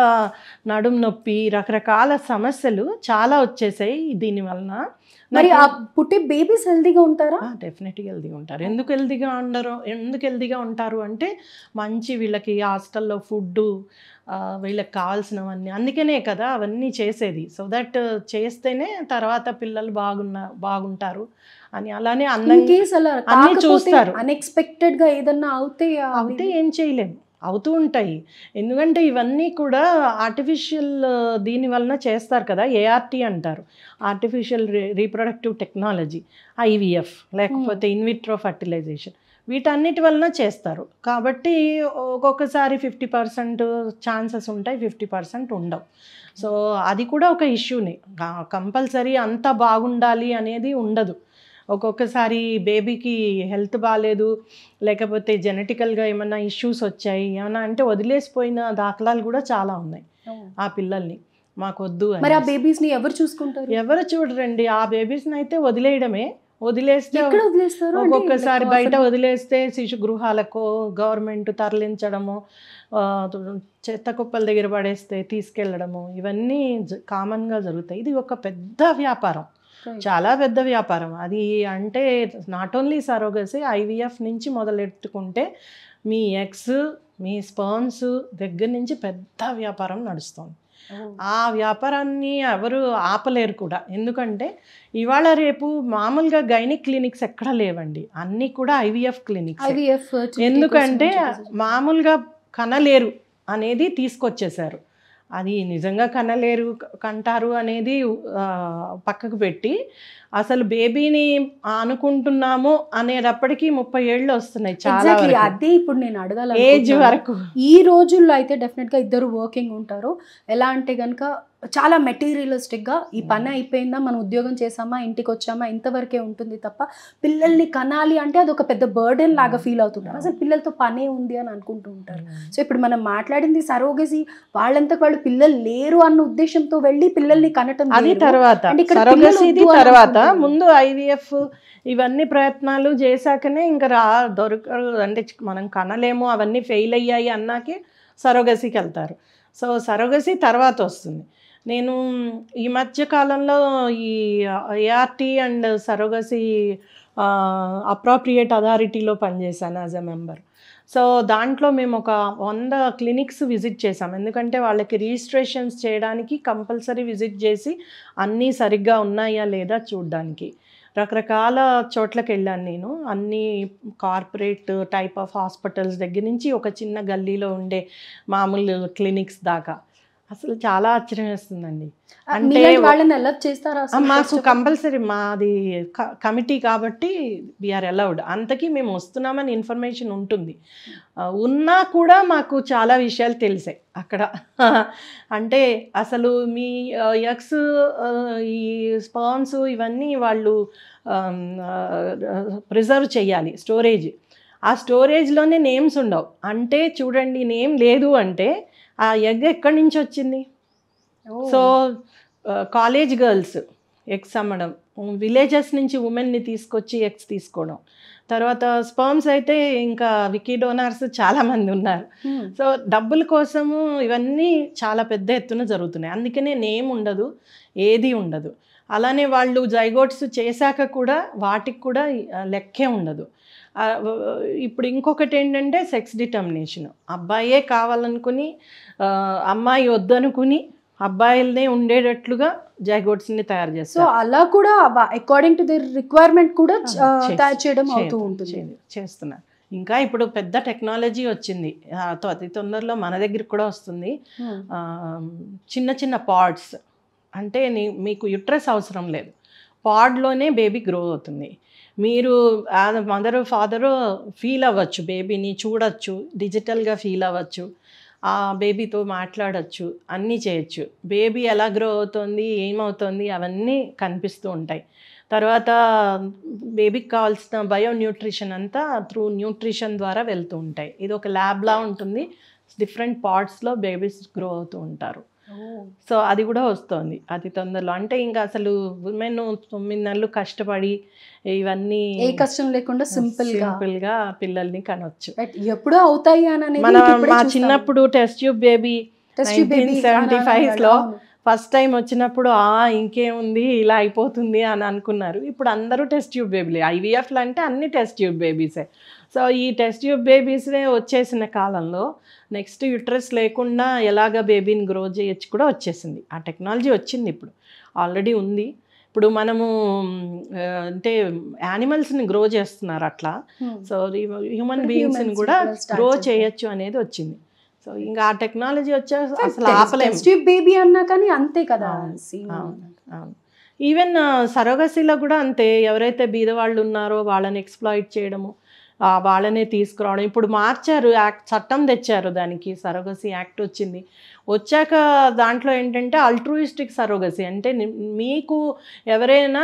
నడుము నొప్పి రకరకాల సమస్యలు చాలా వచ్చేసాయి దీనివలన. మరి ఆ పుట్టే బేబీస్ హెల్తీగా ఉంటారా? డెఫినెట్గా హెల్తీగా ఉంటారు. ఎందుకు హెల్తీగా ఉంటారు అంటే మంచి వీళ్ళకి హాస్టల్లో ఫుడ్డు, వీళ్ళకి కావాల్సినవన్నీ, అందుకనే కదా అవన్నీ చేసేది. సో దట్ చేస్తేనే తర్వాత పిల్లలు బాగుంటారు అని. అలానే అన్నీ చూస్తారు. అన్ఎక్స్పెక్టెడ్ గా ఏదన్నా అవుతే ఏం చేయలేము, అవుతూ ఉంటాయి. ఎందుకంటే ఇవన్నీ కూడా ఆర్టిఫిషియల్ దీని వలన చేస్తారు కదా, ART అంటారు, ఆర్టిఫిషియల్ రీప్రొడక్టివ్ టెక్నాలజీ, IVF లేకపోతే ఇన్విట్రో ఫర్టిలైజేషన్, వీటన్నిటి వలన చేస్తారు. కాబట్టి ఒక్కొక్కసారి 50% ఛాన్సెస్ ఉంటాయి, 50% ఉండవు. సో అది కూడా ఒక ఇష్యూనే. కంపల్సరీ అంతా బాగుండాలి అనేది ఉండదు. ఒక్కొక్కసారి బేబీకి హెల్త్ బాగాలేదు, లేకపోతే జెనెటికల్గా ఏమైనా ఇష్యూస్ వచ్చాయి ఏమన్నా అంటే వదిలేసిపోయిన దాఖలాలు కూడా చాలా ఉన్నాయి. ఆ పిల్లల్ని మాకొద్దు అని. మరి ఆ బేబీస్ని ఎవరు చూసుకుంటారు? ఎవరు చూడరండి. ఆ బేబీస్ని అయితే వదిలేయడమే. వదిలేస్తే ఒక్కొక్కసారి బయట వదిలేస్తే శిశు గృహాలకు గవర్నమెంట్ తరలించడము, చెత్త కుప్పల దగ్గర పడేస్తే తీసుకెళ్ళడము, ఇవన్నీ కామన్గా జరుగుతాయి. ఇది ఒక పెద్ద వ్యాపారం, చాలా పెద్ద వ్యాపారం అది. అంటే నాట్ ఓన్లీ సరోగసీ, IVF నుంచి మొదలెట్టుకుంటే మీ ఎగ్స్, మీ స్పర్మ్స్ దగ్గర నుంచి పెద్ద వ్యాపారం నడుస్తుంది. ఆ వ్యాపారాన్ని ఎవరు ఆపలేరు కూడా. ఎందుకంటే ఇవాళ రేపు మామూలుగా గైనిక్ క్లినిక్స్ ఎక్కడ లేవండి, అన్నీ కూడా IVF క్లినిక్స్. ఎందుకంటే మామూలుగా కనలేరు అనేది తీసుకొచ్చేసారు. అది నిజంగా కంటారు అనేది పక్కకు పెట్టి అసలు బేబీని అనుకుంటున్నాము అనేటప్పటికీ 30 ఏళ్ళు వస్తున్నాయి చాలా. అదే ఇప్పుడు నేను అడగాలి, ఏజ్ వరకు ఈ రోజుల్లో అయితే డెఫినెట్గా ఇద్దరు వర్కింగ్ ఉంటారు. ఎలా అంటే కనుక చాలా మెటీరియలిస్టిక్గా ఈ పని అయిపోయిందా, మనం ఉద్యోగం చేసామా, ఇంటికి వచ్చామా, ఇంతవరకే ఉంటుంది తప్ప పిల్లల్ని కనాలి అంటే అది ఒక పెద్ద బర్డెన్ లాగా ఫీల్ అవుతుంటారు. అసలు పిల్లలతో పనే ఉంది అని అనుకుంటూ ఉంటారు. సో ఇప్పుడు మనం మాట్లాడింది సరోగసీ, వాళ్ళంతా వాళ్ళు పిల్లలు లేరు అన్న ఉద్దేశంతో వెళ్ళి పిల్లల్ని కనటం. అది తర్వాత ముందు IVF ఇవన్నీ ప్రయత్నాలు చేశాకనే ఇంకా దొరకరు అంటే మనం కనలేము, అవన్నీ ఫెయిల్ అయ్యాయి అన్నాకే సరోగసీకి వెళ్తారు. సో సరోగసీ తర్వాత వస్తుంది. నేను ఈ మధ్య కాలంలో ఈ ART అండ్ సరోగసీ అప్రోప్రియేట్ అథారిటీలో పనిచేశాను యాజ్ ఎ మెంబర్. సో దాంట్లో మేము ఒక 100 క్లినిక్స్ విజిట్ చేసాం. ఎందుకంటే వాళ్ళకి రిజిస్ట్రేషన్స్ చేయడానికి కంపల్సరీ విజిట్ చేసి అన్నీ సరిగ్గా ఉన్నాయా లేదా చూడడానికి రకరకాల చోట్లకి వెళ్ళాను నేను. అన్ని కార్పొరేట్ టైప్ ఆఫ్ హాస్పిటల్స్ దగ్గర నుంచి ఒక చిన్న గల్లీలో ఉండే మామూలు క్లినిక్స్ దాకా. అసలు చాలా ఆశ్చర్యం వేస్తుందండి. అంటే వాళ్ళని అలౌ చేస్తారా? మాకు కంపల్సరీ, మాది కమిటీ కాబట్టి వీఆర్ అలౌడ్. అంతకీ మేము వస్తున్నామని ఇన్ఫర్మేషన్ ఉంటుంది. ఉన్నా కూడా మాకు చాలా విషయాలు తెలిసాయి అక్కడ. అంటే అసలు మీ ఎగ్స్, ఈ స్పర్మ్స్ ఇవన్నీ వాళ్ళు ప్రిజర్వ్ చేయాలి, స్టోరేజ్. ఆ స్టోరేజ్లోనే నేమ్స్ ఉండవు. అంటే చూడండి, నేమ్ లేదు అంటే ఆ ఎగ్ ఎక్కడి నుంచి వచ్చింది? సో కాలేజ్ గర్ల్స్ ఎగ్స్ అమ్మడం, విలేజెస్ నుంచి ఉమెన్ని తీసుకొచ్చి ఎగ్స్ తీసుకోవడం. తర్వాత స్పర్మ్స్ అయితే ఇంకా వికీ డోనార్స్ చాలామంది ఉన్నారు. సో డబ్బుల కోసము ఇవన్నీ చాలా పెద్ద ఎత్తున జరుగుతున్నాయి. అందుకనే నేమ్ ఉండదు, ఏది ఉండదు. అలానే వాళ్ళు జైగోట్స్ చేశాక కూడా వాటికి కూడా లెక్కే ఉండదు. ఇప్పుడు ఇంకొకటి ఏంటంటే సెక్స్ డిటర్మినేషన్. అబ్బాయే కావాలనుకుని అమ్మాయి వద్దనుకుని అబ్బాయిలనే ఉండేటట్లుగా జైగోట్స్ని తయారు చేస్తారు. సో అలా కూడా అకార్డింగ్ టు ది రిక్వైర్మెంట్ కూడా తయారు చేయడం అవుతూ ఉంటుంది, చేస్తున్నారు. ఇంకా ఇప్పుడు పెద్ద టెక్నాలజీ వచ్చింది, అతి తొందరలో మన దగ్గరికి కూడా వస్తుంది. చిన్న చిన్న పాడ్స్, అంటే మీకు యుట్రస్ అవసరం లేదు, పాడ్లోనే బేబీ గ్రో అవుతుంది. మీరు మదరు ఫాదరు ఫీల్ అవ్వచ్చు, బేబీని చూడొచ్చు, డిజిటల్గా ఫీల్ అవ్వచ్చు, ఆ బేబీతో మాట్లాడచ్చు, అన్నీ చేయొచ్చు. బేబీ ఎలా గ్రో అవుతుంది, ఏమవుతుంది అవన్నీ కనిపిస్తూ ఉంటాయి. తర్వాత బేబీకి కావాల్సిన బయో న్యూట్రిషన్ అంతా త్రూ న్యూట్రిషన్ ద్వారా వెళ్తూ ఉంటాయి. ఇది ఒక ల్యాబ్లా ఉంటుంది, డిఫరెంట్ పార్ట్స్లో బేబీస్ గ్రో అవుతూ ఉంటారు. సో అది కూడా వస్తుంది అతి తొందరలో. అంటే ఇంకా అసలు ఉమెన్ 9 నెలలు కష్టపడి ఇవన్నీ ఏ కష్టం లేకుండా సింపుల్గా పిల్లల్ని కనొచ్చు. ఎప్పుడో అవుతాయి అని మా చిన్నప్పుడు టెస్ట్ ట్యూబ్ బేబీ 1975లో ఫస్ట్ టైం వచ్చినప్పుడు ఇంకేముంది ఇలా అయిపోతుంది అని అనుకున్నారు. ఇప్పుడు అందరూ టెస్ట్ ట్యూబ్ బేబీలే. ఐవీఎఫ్లు అంటే అన్ని టెస్ట్ ట్యూబ్ బేబీసే. సో ఈ టెస్ట్ ట్యూబ్ బేబీసే వచ్చేసిన కాలంలో నెక్స్ట్ యుట్రస్ లేకుండా ఎలాగ బేబీని గ్రో చేయొచ్చు కూడా వచ్చేసింది. ఆ టెక్నాలజీ వచ్చింది, ఇప్పుడు ఆల్రెడీ ఉంది. ఇప్పుడు మనము అంటే యానిమల్స్ని గ్రో చేస్తున్నారు అట్లా. సో హ్యూమన్ బీయింగ్స్ని కూడా గ్రో చేయొచ్చు అనేది వచ్చింది. సో ఇంకా ఆ టెక్నాలజీ వచ్చే అసలు ఆపలేము. బేబీ అన్నా కానీ అంతే కదా. అవును. ఈవెన్ సరోగసీలో కూడా అంతే. ఎవరైతే బీదవాళ్ళు ఉన్నారో వాళ్ళని ఎక్స్ప్లాయిట్ చేయడము, వాళ్ళనే తీసుకురావడం. ఇప్పుడు మార్చారు, చట్టం తెచ్చారు, దానికి సరోగసీ యాక్ట్ వచ్చింది. వచ్చాక దాంట్లో ఏంటంటే అల్ట్రూయిస్టిక్ సరోగసీ, అంటే మీకు ఎవరైనా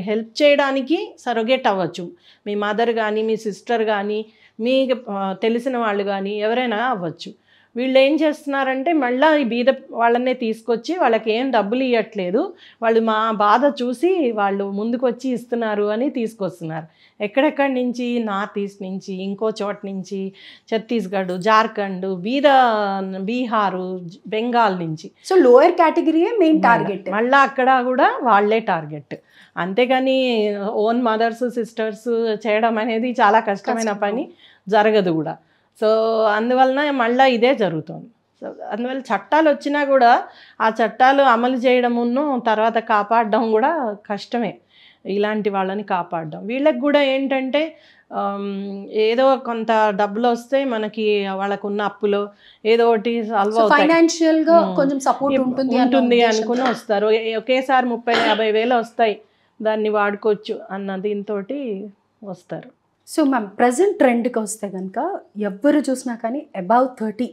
హెల్ప్ చేయడానికి సరోగేట్ అవ్వచ్చు. మీ మదర్ కానీ, మీ సిస్టర్ కానీ, మీకు తెలిసిన వాళ్ళు కానీ ఎవరైనా అవ్వచ్చు. వీళ్ళు ఏం చేస్తున్నారంటే మళ్ళీ ఈ బీద వాళ్ళనే తీసుకొచ్చి వాళ్ళకి ఏం డబ్బులు ఇవ్వట్లేదు, వాళ్ళు మా బాధ చూసి వాళ్ళు ముందుకు వచ్చి ఇస్తున్నారు అని తీసుకొస్తున్నారు. ఎక్కడెక్కడి నుంచి, నార్త్ ఈస్ట్ నుంచి, ఇంకో చోట నుంచి, ఛత్తీస్గఢ్, జార్ఖండ్, బీహారు, బెంగాల్ నుంచి. సో లోయర్ కేటగిరీయే మెయిన్ టార్గెట్. మళ్ళీ అక్కడ కూడా వాళ్ళే టార్గెట్. అంతేగాని ఓన్ మదర్స్ సిస్టర్స్ చేయడం అనేది చాలా కష్టమైన పని, జరగదు కూడా. సో అందువలన మళ్ళీ ఇదే జరుగుతుంది. సో అందువల్ల చట్టాలు వచ్చినా కూడా ఆ చట్టాలు అమలు చేయడమును తర్వాత కాపాడడం కూడా కష్టమే. ఇలాంటి వాళ్ళని కాపాడడం, వీళ్ళకి కూడా ఏంటంటే ఏదో కొంత డబ్బులు వస్తే మనకి వాళ్ళకున్న అప్పులో ఏదో ఒకటి సాల్వ్ అవుతాయి, ఫైనాన్షియల్గా కొంచెం సపోర్ట్ ఉంటుంది అనుకుని వస్తారు. ఒకేసారి 30-50 వేలు వస్తాయి, దాన్ని వాడుకోవచ్చు అన్న దీంతో వస్తారు. సో మ్యామ్ ప్రజెంట్ ట్రెండ్కి వస్తే కనుక ఎవ్వరు చూసినా కానీ అబౌవ్ 30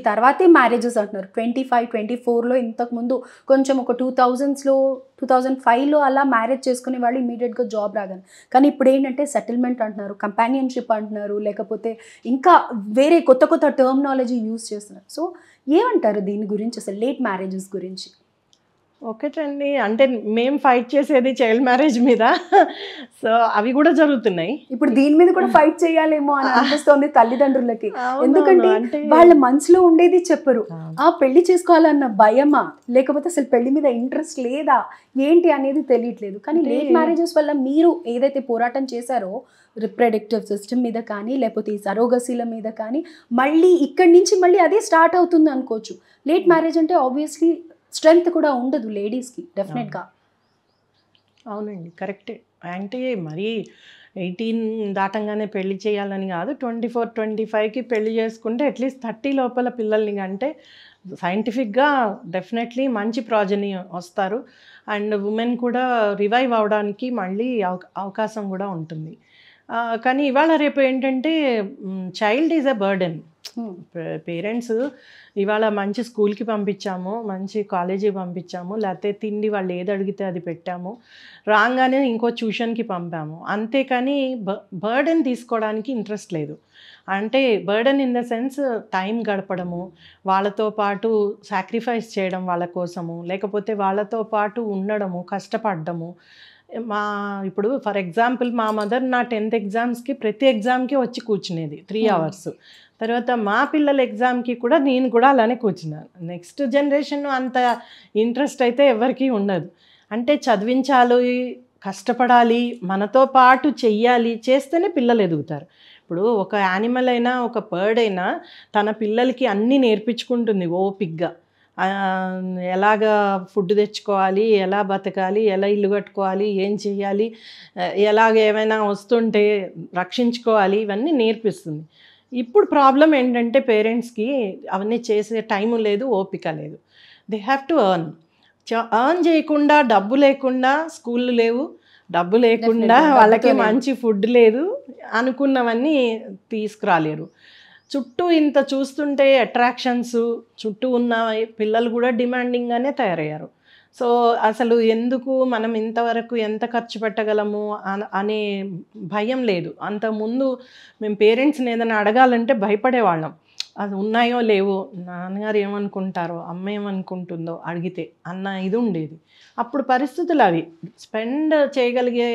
తర్వాతే మ్యారేజెస్ అంటున్నారు. 25-24లో ఇంతకుముందు కొంచెం ఒక 2000స్లో 2005లో అలా మ్యారేజ్ చేసుకునే వాళ్ళు ఇమీడియట్గా జాబ్ రాగానే. కానీ ఇప్పుడు ఏంటంటే సెటిల్మెంట్ అంటున్నారు, కంపానియన్షిప్ అంటున్నారు, లేకపోతే ఇంకా వేరే కొత్త కొత్త టర్మినాలజీ యూజ్ చేస్తున్నారు. సో ఏమంటారు దీని గురించి, అసలు లేట్ మ్యారేజెస్ గురించి? ఒకటండి, అంటే మేము ఫైట్ చేసేది చైల్డ్ మ్యారేజ్ మీద. సో అవి కూడా జరుగుతున్నాయి. ఇప్పుడు దీని మీద కూడా ఫైట్ చేయాలేమో అని అనిపిస్తోంది తల్లిదండ్రులకి. ఎందుకంటే వాళ్ళ మనసులో ఉండేది చెప్పరు. పెళ్లి చేసుకోవాలన్న భయమా, లేకపోతే అసలు పెళ్లి మీద ఇంట్రెస్ట్ లేదా, ఏంటి అనేది తెలియట్లేదు. కానీ లేట్ మ్యారేజెస్ వల్ల మీరు ఏదైతే పోరాటం చేశారో రిప్రొడక్టివ్ సిస్టమ్ మీద కానీ, లేకపోతే ఈ సరోగసీల మీద కానీ, మళ్ళీ ఇక్కడి నుంచి మళ్ళీ అదే స్టార్ట్ అవుతుంది అనుకోవచ్చు. లేట్ మ్యారేజ్ అంటే ఆబ్వియస్లీ స్ట్రెంగ్త్ కూడా ఉండదు లేడీస్కి, డెఫినెట్గా. అవునండి, కరెక్టే. అంటే మరీ 18 దాటంగానే పెళ్లి చేయాలని కాదు, 24-25కి పెళ్లి చేసుకుంటే అట్లీస్ట్ 30 లోపల పిల్లల్ని అంటే సైంటిఫిక్గా డెఫినెట్లీ మంచి ప్రాజెనీ వస్తారు. అండ్ ఉమెన్ కూడా రివైవ్ అవడానికి మళ్ళీ అవకాశం కూడా ఉంటుంది. కానీ ఇవాళ రేపు ఏంటంటే child is a burden. Parents ఇవాళ మంచి స్కూల్కి పంపించాము, మంచి కాలేజీకి పంపించాము, లేకపోతే తిండి వాళ్ళు ఏది అడిగితే అది పెట్టాము, రాగానే ఇంకో ట్యూషన్కి పంపాము, అంతేకాని బర్డెన్ తీసుకోవడానికి ఇంట్రెస్ట్ లేదు. అంటే burden in the sense time గడపడము, వాళ్ళతో పాటు సాక్రిఫైస్ చేయడం వాళ్ళ కోసము, లేకపోతే వాళ్ళతో పాటు ఉండడము, కష్టపడము. ఇప్పుడు ఫర్ ఎగ్జాంపుల్ మా మదర్ నా 10th ఎగ్జామ్స్కి ప్రతి ఎగ్జామ్కి వచ్చి కూర్చునేది 3 hours. తర్వాత మా పిల్లల ఎగ్జామ్కి కూడా నేను కూడా అలానే కూర్చున్నాను. నెక్స్ట్ జనరేషన్ అంత ఇంట్రెస్ట్ అయితే ఎవరికీ ఉండదు. అంటే చదివించాలి, కష్టపడాలి, మనతో పాటు చెయ్యాలి, చేస్తేనే పిల్లలు ఎదుగుతారు. ఇప్పుడు ఒక యానిమల్ అయినా ఒక బర్డ్ అయినా తన పిల్లలకి అన్నీ నేర్పించుకుంటుంది ఓపిగ్గా. ఎలాగా ఫుడ్ తెచ్చుకోవాలి, ఎలా బతకాలి, ఎలా ఇల్లు కట్టుకోవాలి, ఏం చేయాలి, ఎలాగ ఏమైనా వస్తుంటే రక్షించుకోవాలి, ఇవన్నీ నేర్పిస్తుంది. ఇప్పుడు ప్రాబ్లం ఏంటంటే పేరెంట్స్కి అవన్నీ చేసే టైము లేదు, ఓపిక లేదు. దే హ్యావ్ టు ఎర్న్ చేయకుండా, డబ్బు లేకుండా స్కూళ్ళు లేవు, డబ్బు లేకుండా వాళ్ళకి మంచి ఫుడ్ లేదు, అనుకున్నవన్నీ తీసుకురాలేరు. చుట్టూ ఇంత చూస్తుంటే అట్రాక్షన్స్, చుట్టూ ఉన్న పిల్లలు కూడా డిమాండింగ్గానే తయారయ్యారు. సో అసలు ఎందుకు మనం ఇంతవరకు ఎంత ఖర్చు పెట్టగలము అనే భయం లేదు. అంతకుముందు మేము పేరెంట్స్ని ఏదైనా అడగాలంటే భయపడేవాళ్ళం. అది ఉన్నాయో లేవో, నాన్నగారు ఏమనుకుంటారో, అమ్మ ఏమనుకుంటుందో అడిగితే అన్న ఇది ఉండేది. అప్పుడు పరిస్థితులు అవి స్పెండ్ చేయగలిగే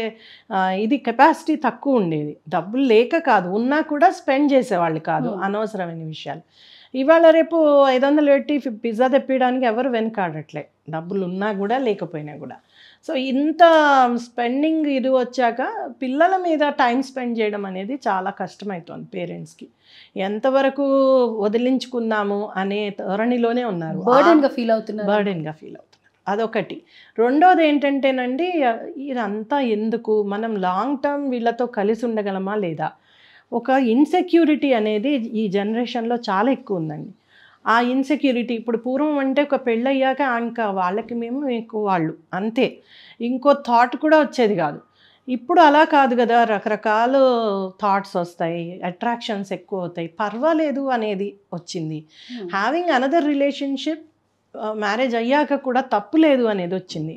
ఇది కెపాసిటీ తక్కువ ఉండేది. డబ్బులు లేక కాదు, ఉన్నా కూడా స్పెండ్ చేసేవాళ్ళు కాదు అనవసరమైన విషయాలు. ఇవాళ రేపు 500 పెట్టి పిజ్జా తెప్పించడానికి ఎవరు వెనకాడట్లే, డబ్బులు ఉన్నా కూడా లేకపోయినా కూడా. సో ఇంత స్పెండింగ్ ఇది వచ్చాక పిల్లల మీద టైం స్పెండ్ చేయడం అనేది చాలా కష్టమవుతుంది పేరెంట్స్కి. ఎంతవరకు వదిలించుకుందాము అనే ధోరణిలోనే ఉన్నారు, బర్డెన్గా ఫీల్ అవుతున్నారు. అదొకటి. రెండోది ఏంటంటేనండి, ఇదంతా ఎందుకు, మనం లాంగ్ టర్మ్ వీళ్ళతో కలిసి ఉండగలమా లేదా, ఒక ఇన్సెక్యూరిటీ అనేది ఈ జనరేషన్లో చాలా ఎక్కువ ఉందండి. ఆ ఇన్సెక్యూరిటీ ఇప్పుడు పూర్వం అంటే ఒక పెళ్ళయ్యాక ఇంకా వాళ్ళకి మేము ఎక్కువ వాళ్ళు అంతే, ఇంకో థాట్ కూడా వచ్చేది కాదు. ఇప్పుడు అలా కాదు కదా, రకరకాల థాట్స్ వస్తాయి, అట్రాక్షన్స్ ఎక్కువ అవుతాయి, పర్వాలేదు అనేది వచ్చింది. హ్యావింగ్ అనదర్ రిలేషన్షిప్ మ్యారేజ్ అయ్యాక కూడా తప్పు లేదు అనేది వచ్చింది.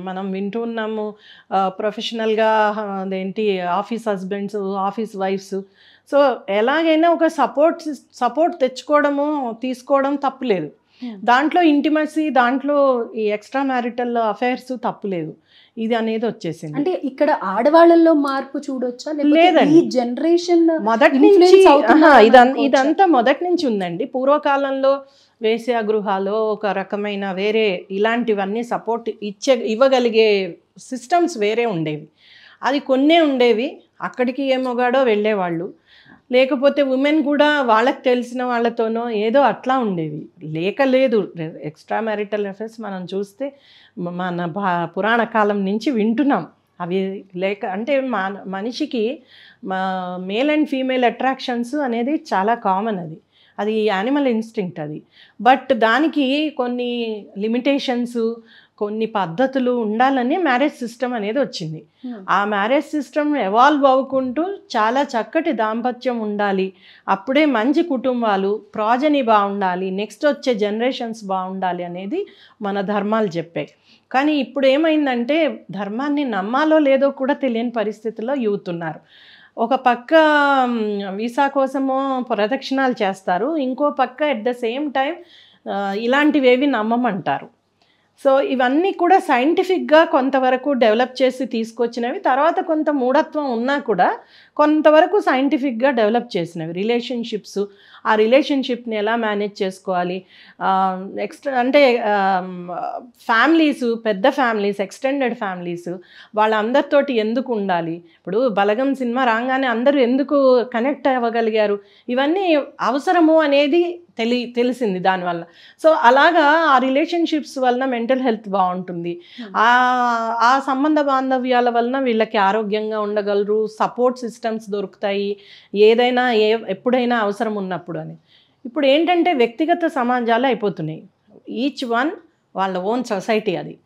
మనం వింటూ ఉన్నాము ప్రొఫెషనల్గా అదేంటి office husbands, office wives. So ఎలాగైనా ఒక సపోర్ట్ తెచ్చుకోవడము, తీసుకోవడం తప్పులేదు. దాంట్లో ఇంటిమసీ, దాంట్లో ఈ ఎక్స్ట్రా మ్యారిటల్ అఫైర్స్ తప్పులేదు. ఇది అనేది వచ్చేసింది. అంటే ఇక్కడ ఆడవాళ్ళల్లో మార్పు చూడొచ్చా, లేదండి, ఈ జనరేషన్ మొదటి నుంచి ఇదంతా మొదటి నుంచి ఉందండి. పూర్వకాలంలో వేశ్యా గృహాలు ఒక రకమైన వేరే ఇలాంటివన్నీ సపోర్ట్ ఇవ్వగలిగే సిస్టమ్స్ వేరే ఉండేవి. అది కొన్నే ఉండేవి, అక్కడికి ఏ మొగాడో వెళ్ళేవాళ్ళు, లేకపోతే ఉమెన్ కూడా వాళ్ళకి తెలిసిన వాళ్ళతోనో ఏదో అట్లా ఉండేవి. లేదు ఎక్స్ట్రా మ్యారిటల్ అఫైర్స్ మనం చూస్తే మన పురాణ కాలం నుంచి వింటున్నాం. అవి లేక అంటే మనిషికి మేల్ అండ్ ఫీమేల్ అట్రాక్షన్స్ అనేది చాలా కామన్, అది యానిమల్ ఇన్స్టింక్ట్ అది. బట్ దానికి కొన్ని లిమిటేషన్స్, కొన్ని పద్ధతులు ఉండాలని మ్యారేజ్ సిస్టమ్ అనేది వచ్చింది. ఆ మ్యారేజ్ సిస్టమ్ ఎవాల్వ్ అవ్వుకుంటూ చాలా చక్కటి దాంపత్యం ఉండాలి, అప్పుడే మంచి కుటుంబాలు, ప్రాజని బాగుండాలి, నెక్స్ట్ వచ్చే జనరేషన్స్ బాగుండాలి అనేది మన ధర్మాలు చెప్పాయి. కానీ ఇప్పుడు ఏమైందంటే ధర్మాన్ని నమ్మాలో లేదో కూడా తెలియని పరిస్థితుల్లో యూత్ ఉన్నారు. ఒక పక్క వీసా కోసమో ప్రదక్షిణాలు చేస్తారు, ఇంకో పక్క ఎట్ ద సేమ్ టైం ఇలాంటివేవి నమ్మమంటారు. సో ఇవన్నీ కూడా సైంటిఫిక్గా కొంతవరకు డెవలప్ చేసి తీసుకొచ్చినవి, తర్వాత కొంత మూఢత్వం ఉన్నా కూడా కొంతవరకు సైంటిఫిక్గా డెవలప్ చేసినవి. రిలేషన్షిప్స్, ఆ రిలేషన్షిప్ని ఎలా మేనేజ్ చేసుకోవాలి, అంటే ఫ్యామిలీస్, పెద్ద ఫ్యామిలీస్, ఎక్స్టెండెడ్ ఫ్యామిలీస్, వాళ్ళందరితోటి ఎందుకు ఉండాలి. ఇప్పుడు బలగం సినిమా రాగానే అందరూ ఎందుకు కనెక్ట్ అవ్వగలిగారు, ఇవన్నీ అవసరము అనేది తెలిసింది దానివల్ల. సో అలాగా ఆ రిలేషన్షిప్స్ వలన మెంటల్ హెల్త్ బాగుంటుంది, ఆ సంబంధ బాంధవ్యాల వలన వీళ్ళకి ఆరోగ్యంగా ఉండగలరు, సపోర్ట్ సిస్టమ్స్ దొరుకుతాయి, ఏదైనా ఎప్పుడైనా అవసరం ఉన్నప్పుడు అని. ఇప్పుడు ఏంటంటే వ్యక్తిగత సమాజాలు అయిపోతున్నాయి, ఈచ్ వన్ వాళ్ళ ఓన్ సొసైటీ, అది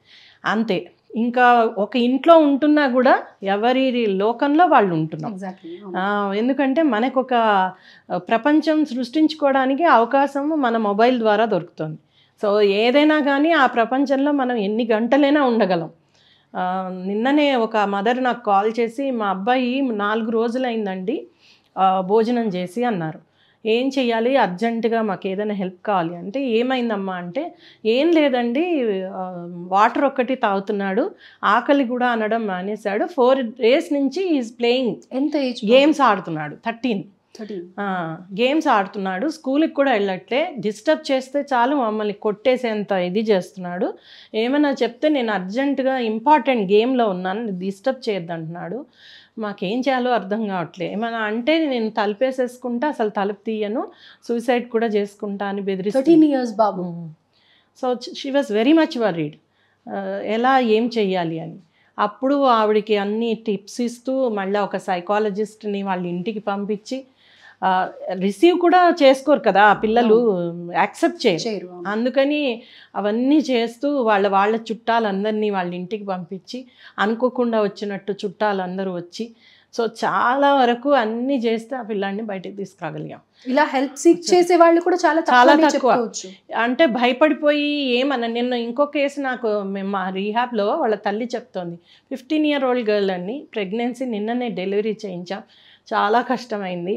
అంతే. ఇంకా ఒక ఇంట్లో ఉంటున్నా కూడా ఎవరి లోకంలో వాళ్ళు ఉంటున్నాం. ఎందుకంటే మనకు ఒక ప్రపంచం సృష్టించుకోవడానికి అవకాశం మన మొబైల్ ద్వారా దొరుకుతుంది. సో ఏదైనా కానీ ఆ ప్రపంచంలో మనం ఎన్ని గంటలైనా ఉండగలం. నిన్ననే ఒక మదర్ నాకు కాల్ చేసి, మా అబ్బాయి 4 రోజులైందండి భోజనం చేసి అన్నారు. ఏం చెయ్యాలి, అర్జెంటుగా మాకు ఏదైనా హెల్ప్ కావాలి అంటే, ఏమైందమ్మా అంటే, ఏం లేదండి వాటర్ ఒక్కటి తాగుతున్నాడు, ఆకలి కూడా అనడం మానేశాడు, 4 days నుంచి ఈజ్ ప్లేయింగ్. ఎంత ఏజ్? గేమ్స్ ఆడుతున్నాడు, 13 గేమ్స్ ఆడుతున్నాడు, స్కూల్కి కూడా వెళ్ళట్లే, డిస్టర్బ్ చేస్తే చాలు మమ్మల్ని కొట్టేసేంత ఇది చేస్తున్నాడు, ఏమైనా చెప్తే నేను అర్జెంటుగా ఇంపార్టెంట్ గేమ్లో ఉన్నాను, డిస్టర్బ్ చేయొద్దంటున్నాడు, మాకేం చేయాలో అర్థం కావట్లే, ఏమైనా అంటే నేను తలుపేసేసుకుంటా, అసలు తలుపు తీయను, సూసైడ్ కూడా చేసుకుంటా అని బెదిరిస్తుంది. 13 years Babu. So she was very much worried, ఎలా ఏం చెయ్యాలి అని. అప్పుడు ఆవిడకి అన్ని టిప్స్ ఇస్తూ మళ్ళీ ఒక సైకాలజిస్ట్ని వాళ్ళ ఇంటికి పంపించి, రిసీవ్ కూడా చేసుకోరు కదా పిల్లలు, యాక్సెప్ట్ చేయరు, అందుకని అవన్నీ చేస్తూ వాళ్ళ చుట్టాలందరినీ వాళ్ళ ఇంటికి పంపించి, అనుకోకుండా వచ్చినట్టు చుట్టాలందరూ వచ్చి, సో చాలా వరకు అన్నీ చేస్తే ఆ పిల్లాడిని బయటకు తీసుకురాగలిగాం. ఇలా హెల్ప్ సీక్ చేసే వాళ్ళు కూడా చాలా తక్కువ. అంటే భయపడిపోయి ఏమన్నా. నిన్న ఇంకో కేసు నాకు మా రీహాబ్లో వాళ్ళ తల్లి చెప్తోంది, 15-year-old గర్ల్ అండి, ప్రెగ్నెన్సీ, నిన్ననే డెలివరీ చేయించాం, చాలా కష్టమైంది,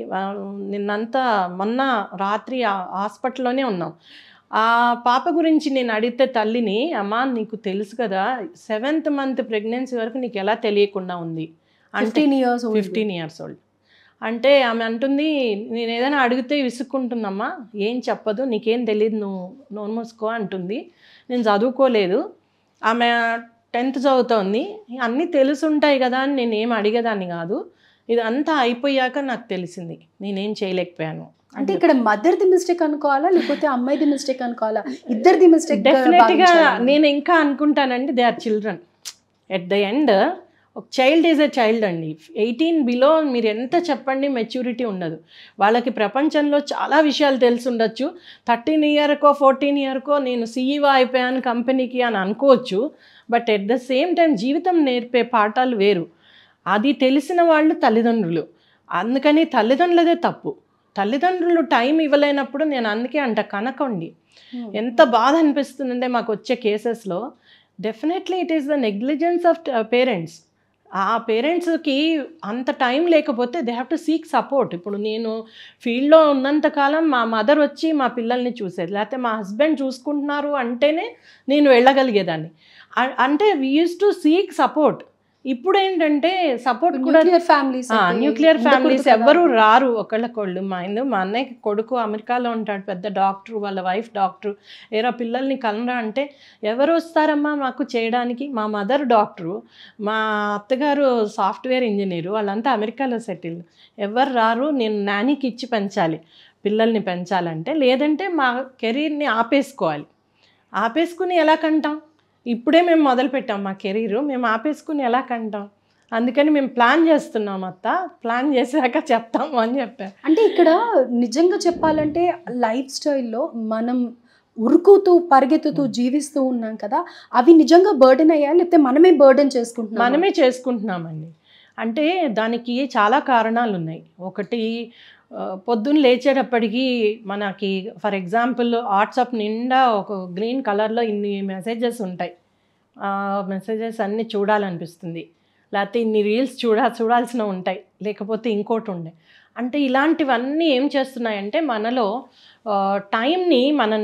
నిన్నంతా మొన్న రాత్రి హాస్పిటల్లోనే ఉన్నాం. ఆ పాప గురించి నేను అడిగితే తల్లిని, అమ్మా నీకు తెలుసు కదా 7th month ప్రెగ్నెన్సీ వరకు నీకు ఎలా తెలియకుండా ఉంది అంటే, 15 years old అంటే ఆమె అంటుంది, నేను ఏదైనా అడిగితే విసుక్కుంటుందమ్మా, ఏం చెప్పదు, నీకేం తెలియదు, నువ్వు నోరు మూసుకో అంటుంది. నేను చదువుకోలేదు, ఆమె 10th చదువుతోంది, అన్నీ తెలుసుంటాయి కదా అని నేనేం అడిగేదాన్ని కాదు, ఇదంతా అయిపోయాక నాకు తెలిసింది నేనేం చేయలేకపోయాను. అంటే ఇక్కడ మదర్ది మిస్టేక్ అనుకోవాలా, లేకపోతే అమ్మాయిది మిస్టేక్ అనుకోవాలా, ఇద్దరిది మిస్టేక్? డెఫినెట్గా నేను ఇంకా అనుకుంటానండి, they are children. At the end ఒక చైల్డ్ ఈజ్ ఎ చైల్డ్ అండి. 18 బిలో మీరు ఎంత చెప్పండి మెచ్యూరిటీ ఉండదు. వాళ్ళకి ప్రపంచంలో చాలా విషయాలు తెలిసి ఉండొచ్చు. 13 yearకో 14 yearకో నేను CEO అయిపోయాను కంపెనీకి అని అనుకోవచ్చు. But at the same time జీవితం నేర్పే పాఠాలు వేరు. అది తెలిసిన వాళ్ళు తల్లిదండ్రులు. అందుకని తల్లిదండ్రులదే తప్పు. తల్లిదండ్రులు టైం ఇవ్వలేనప్పుడు నేను అందుకే అంట కనకండి. ఎంత బాధ అనిపిస్తుందంటే మాకు వచ్చే కేసెస్లో definitely it is the negligence of parents. ఆ పేరెంట్స్కి అంత టైం లేకపోతే they have to seek support. ఇప్పుడు నేను ఫీల్డ్లో ఉన్నంతకాలం మా మదర్ వచ్చి మా పిల్లల్ని చూసేది, లేకపోతే మా హస్బెండ్ చూసుకుంటున్నారు అంటేనే నేను వెళ్ళగలిగేదాన్ని. అంటే we use to seek support. ఇప్పుడు ఏంటంటే సపోర్ట్ కూడా న్యూక్లియర్ ఫ్యామిలీస్ ఎవ్వరూ రారు ఒకళ్ళకొళ్ళు. మా అన్నయ్య కొడుకు అమెరికాలో ఉంటాడు, పెద్ద డాక్టర్, వాళ్ళ వైఫ్ డాక్టర్, ఏరా పిల్లల్ని కలరా అంటే ఎవరు వస్తారమ్మా మాకు చేయడానికి, మా మదర్ డాక్టరు, మా అత్తగారు సాఫ్ట్వేర్ ఇంజనీరు, వాళ్ళంతా అమెరికాలో సెటిల్, ఎవరు రారు, నేను నానికి ఇచ్చి పెంచాలి పిల్లల్ని పెంచాలంటే, లేదంటే మా కెరీర్ని ఆపేసుకుని ఎలా కంటాం? ఇప్పుడే మేము మొదలుపెట్టాం మా కెరీరు, మేము ఆపేసుకుని ఎలా కంటాం? అందుకని మేము ప్లాన్ చేస్తున్నాం అత్త, ప్లాన్ చేశాక చెప్తాము అని చెప్పారు. అంటే ఇక్కడ నిజంగా చెప్పాలంటే లైఫ్ స్టైల్లో మనం ఉరుకుతూ పరిగెత్తుతూ జీవిస్తూ ఉన్నాం కదా, అవి నిజంగా బర్డెన్ అయ్యా, లేకపోతే మనమే బర్డెన్ చేసుకుంటున్నామండి. అంటే దానికి చాలా కారణాలు ఉన్నాయి. ఒకటి, పొద్దున్న లేచేటప్పటికి మనకి ఫర్ ఎగ్జాంపుల్ వాట్సాప్ నిండా ఒక గ్రీన్ కలర్లో ఇన్ని మెసేజెస్ ఉంటాయి, మెసేజెస్ అన్నీ చూడాలనిపిస్తుంది, లేకపోతే ఇన్ని రీల్స్ చూడాల్సినవి ఉంటాయి, లేకపోతే ఇంకోటి ఉండే. అంటే ఇలాంటివన్నీ ఏం చేస్తున్నాయంటే మనలో టైంని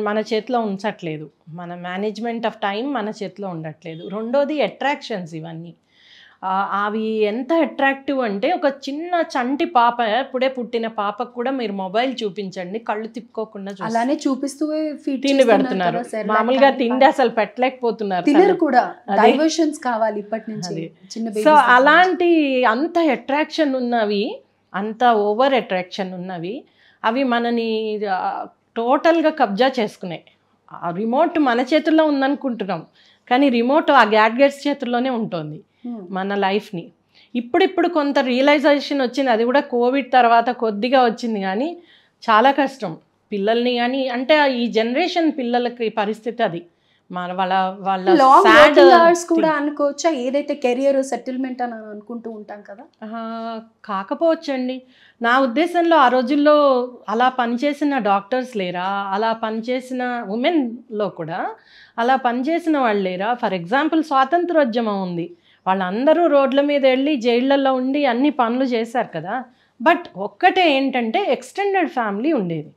మన చేతిలో ఉంచట్లేదు, మన మేనేజ్మెంట్ ఆఫ్ టైం మన చేతిలో ఉండట్లేదు. రెండోది అట్రాక్షన్స్. ఇవన్నీ అవి ఎంత అట్రాక్టివ్ అంటే, ఒక చిన్న చంటి పాప, ఇప్పుడే పుట్టిన పాపకు కూడా మీరు మొబైల్ చూపించండి, కళ్ళు తిప్పుకోకుండా అలానే చూపిస్తూ తిండి పెడుతున్నారు. మామూలుగా తిండి అసలు పెట్టలేకపోతున్నారు కూడా, డైవర్షన్స్ కావాలి ఇప్పటి నుంచి. సో అలాంటి అంత అట్రాక్షన్ ఉన్నవి, అంత ఓవర్ అట్రాక్షన్ ఉన్నవి, అవి మనని టోటల్గా కబ్జా చేసుకున్నాయి. రిమోట్ మన చేతుల్లో ఉందనుకుంటున్నాం, కానీ రిమోట్ ఆ గ్యాడ్గెట్స్ చేతుల్లోనే ఉంటుంది మన లైఫ్ని. ఇప్పుడు కొంత రియలైజేషన్ వచ్చింది, అది కూడా కోవిడ్ తర్వాత కొద్దిగా వచ్చింది, కానీ చాలా కష్టం పిల్లల్ని. కానీ అంటే ఈ జనరేషన్ పిల్లలకి పరిస్థితి అది, వాళ్ళ వాళ్ళ లాంగ్ sad వర్కింగ్ అవర్స్ కూడా thing. అనుకోవచ్చా? ఏదైతే కెరియర్ సెటిల్మెంట్ అని అనుకుంటూ ఉంటాం కదా. కాకపోవచ్చండి. నా ఉద్దేశంలో ఆ రోజుల్లో అలా పనిచేసిన డాక్టర్స్ లేరా, అలా పనిచేసిన ఉమెన్లో కూడా అలా పనిచేసిన వాళ్ళు లేరా? ఫర్ ఎగ్జాంపుల్ స్వాతంత్రోద్యమం ఉంది, వాళ్ళందరూ రోడ్ల మీద వెళ్ళి జైళ్ళల్లో ఉండి అన్ని పనులు చేశారు కదా. బట్ ఒక్కటే ఏంటంటే ఎక్స్టెండెడ్ ఫ్యామిలీ ఉండేది.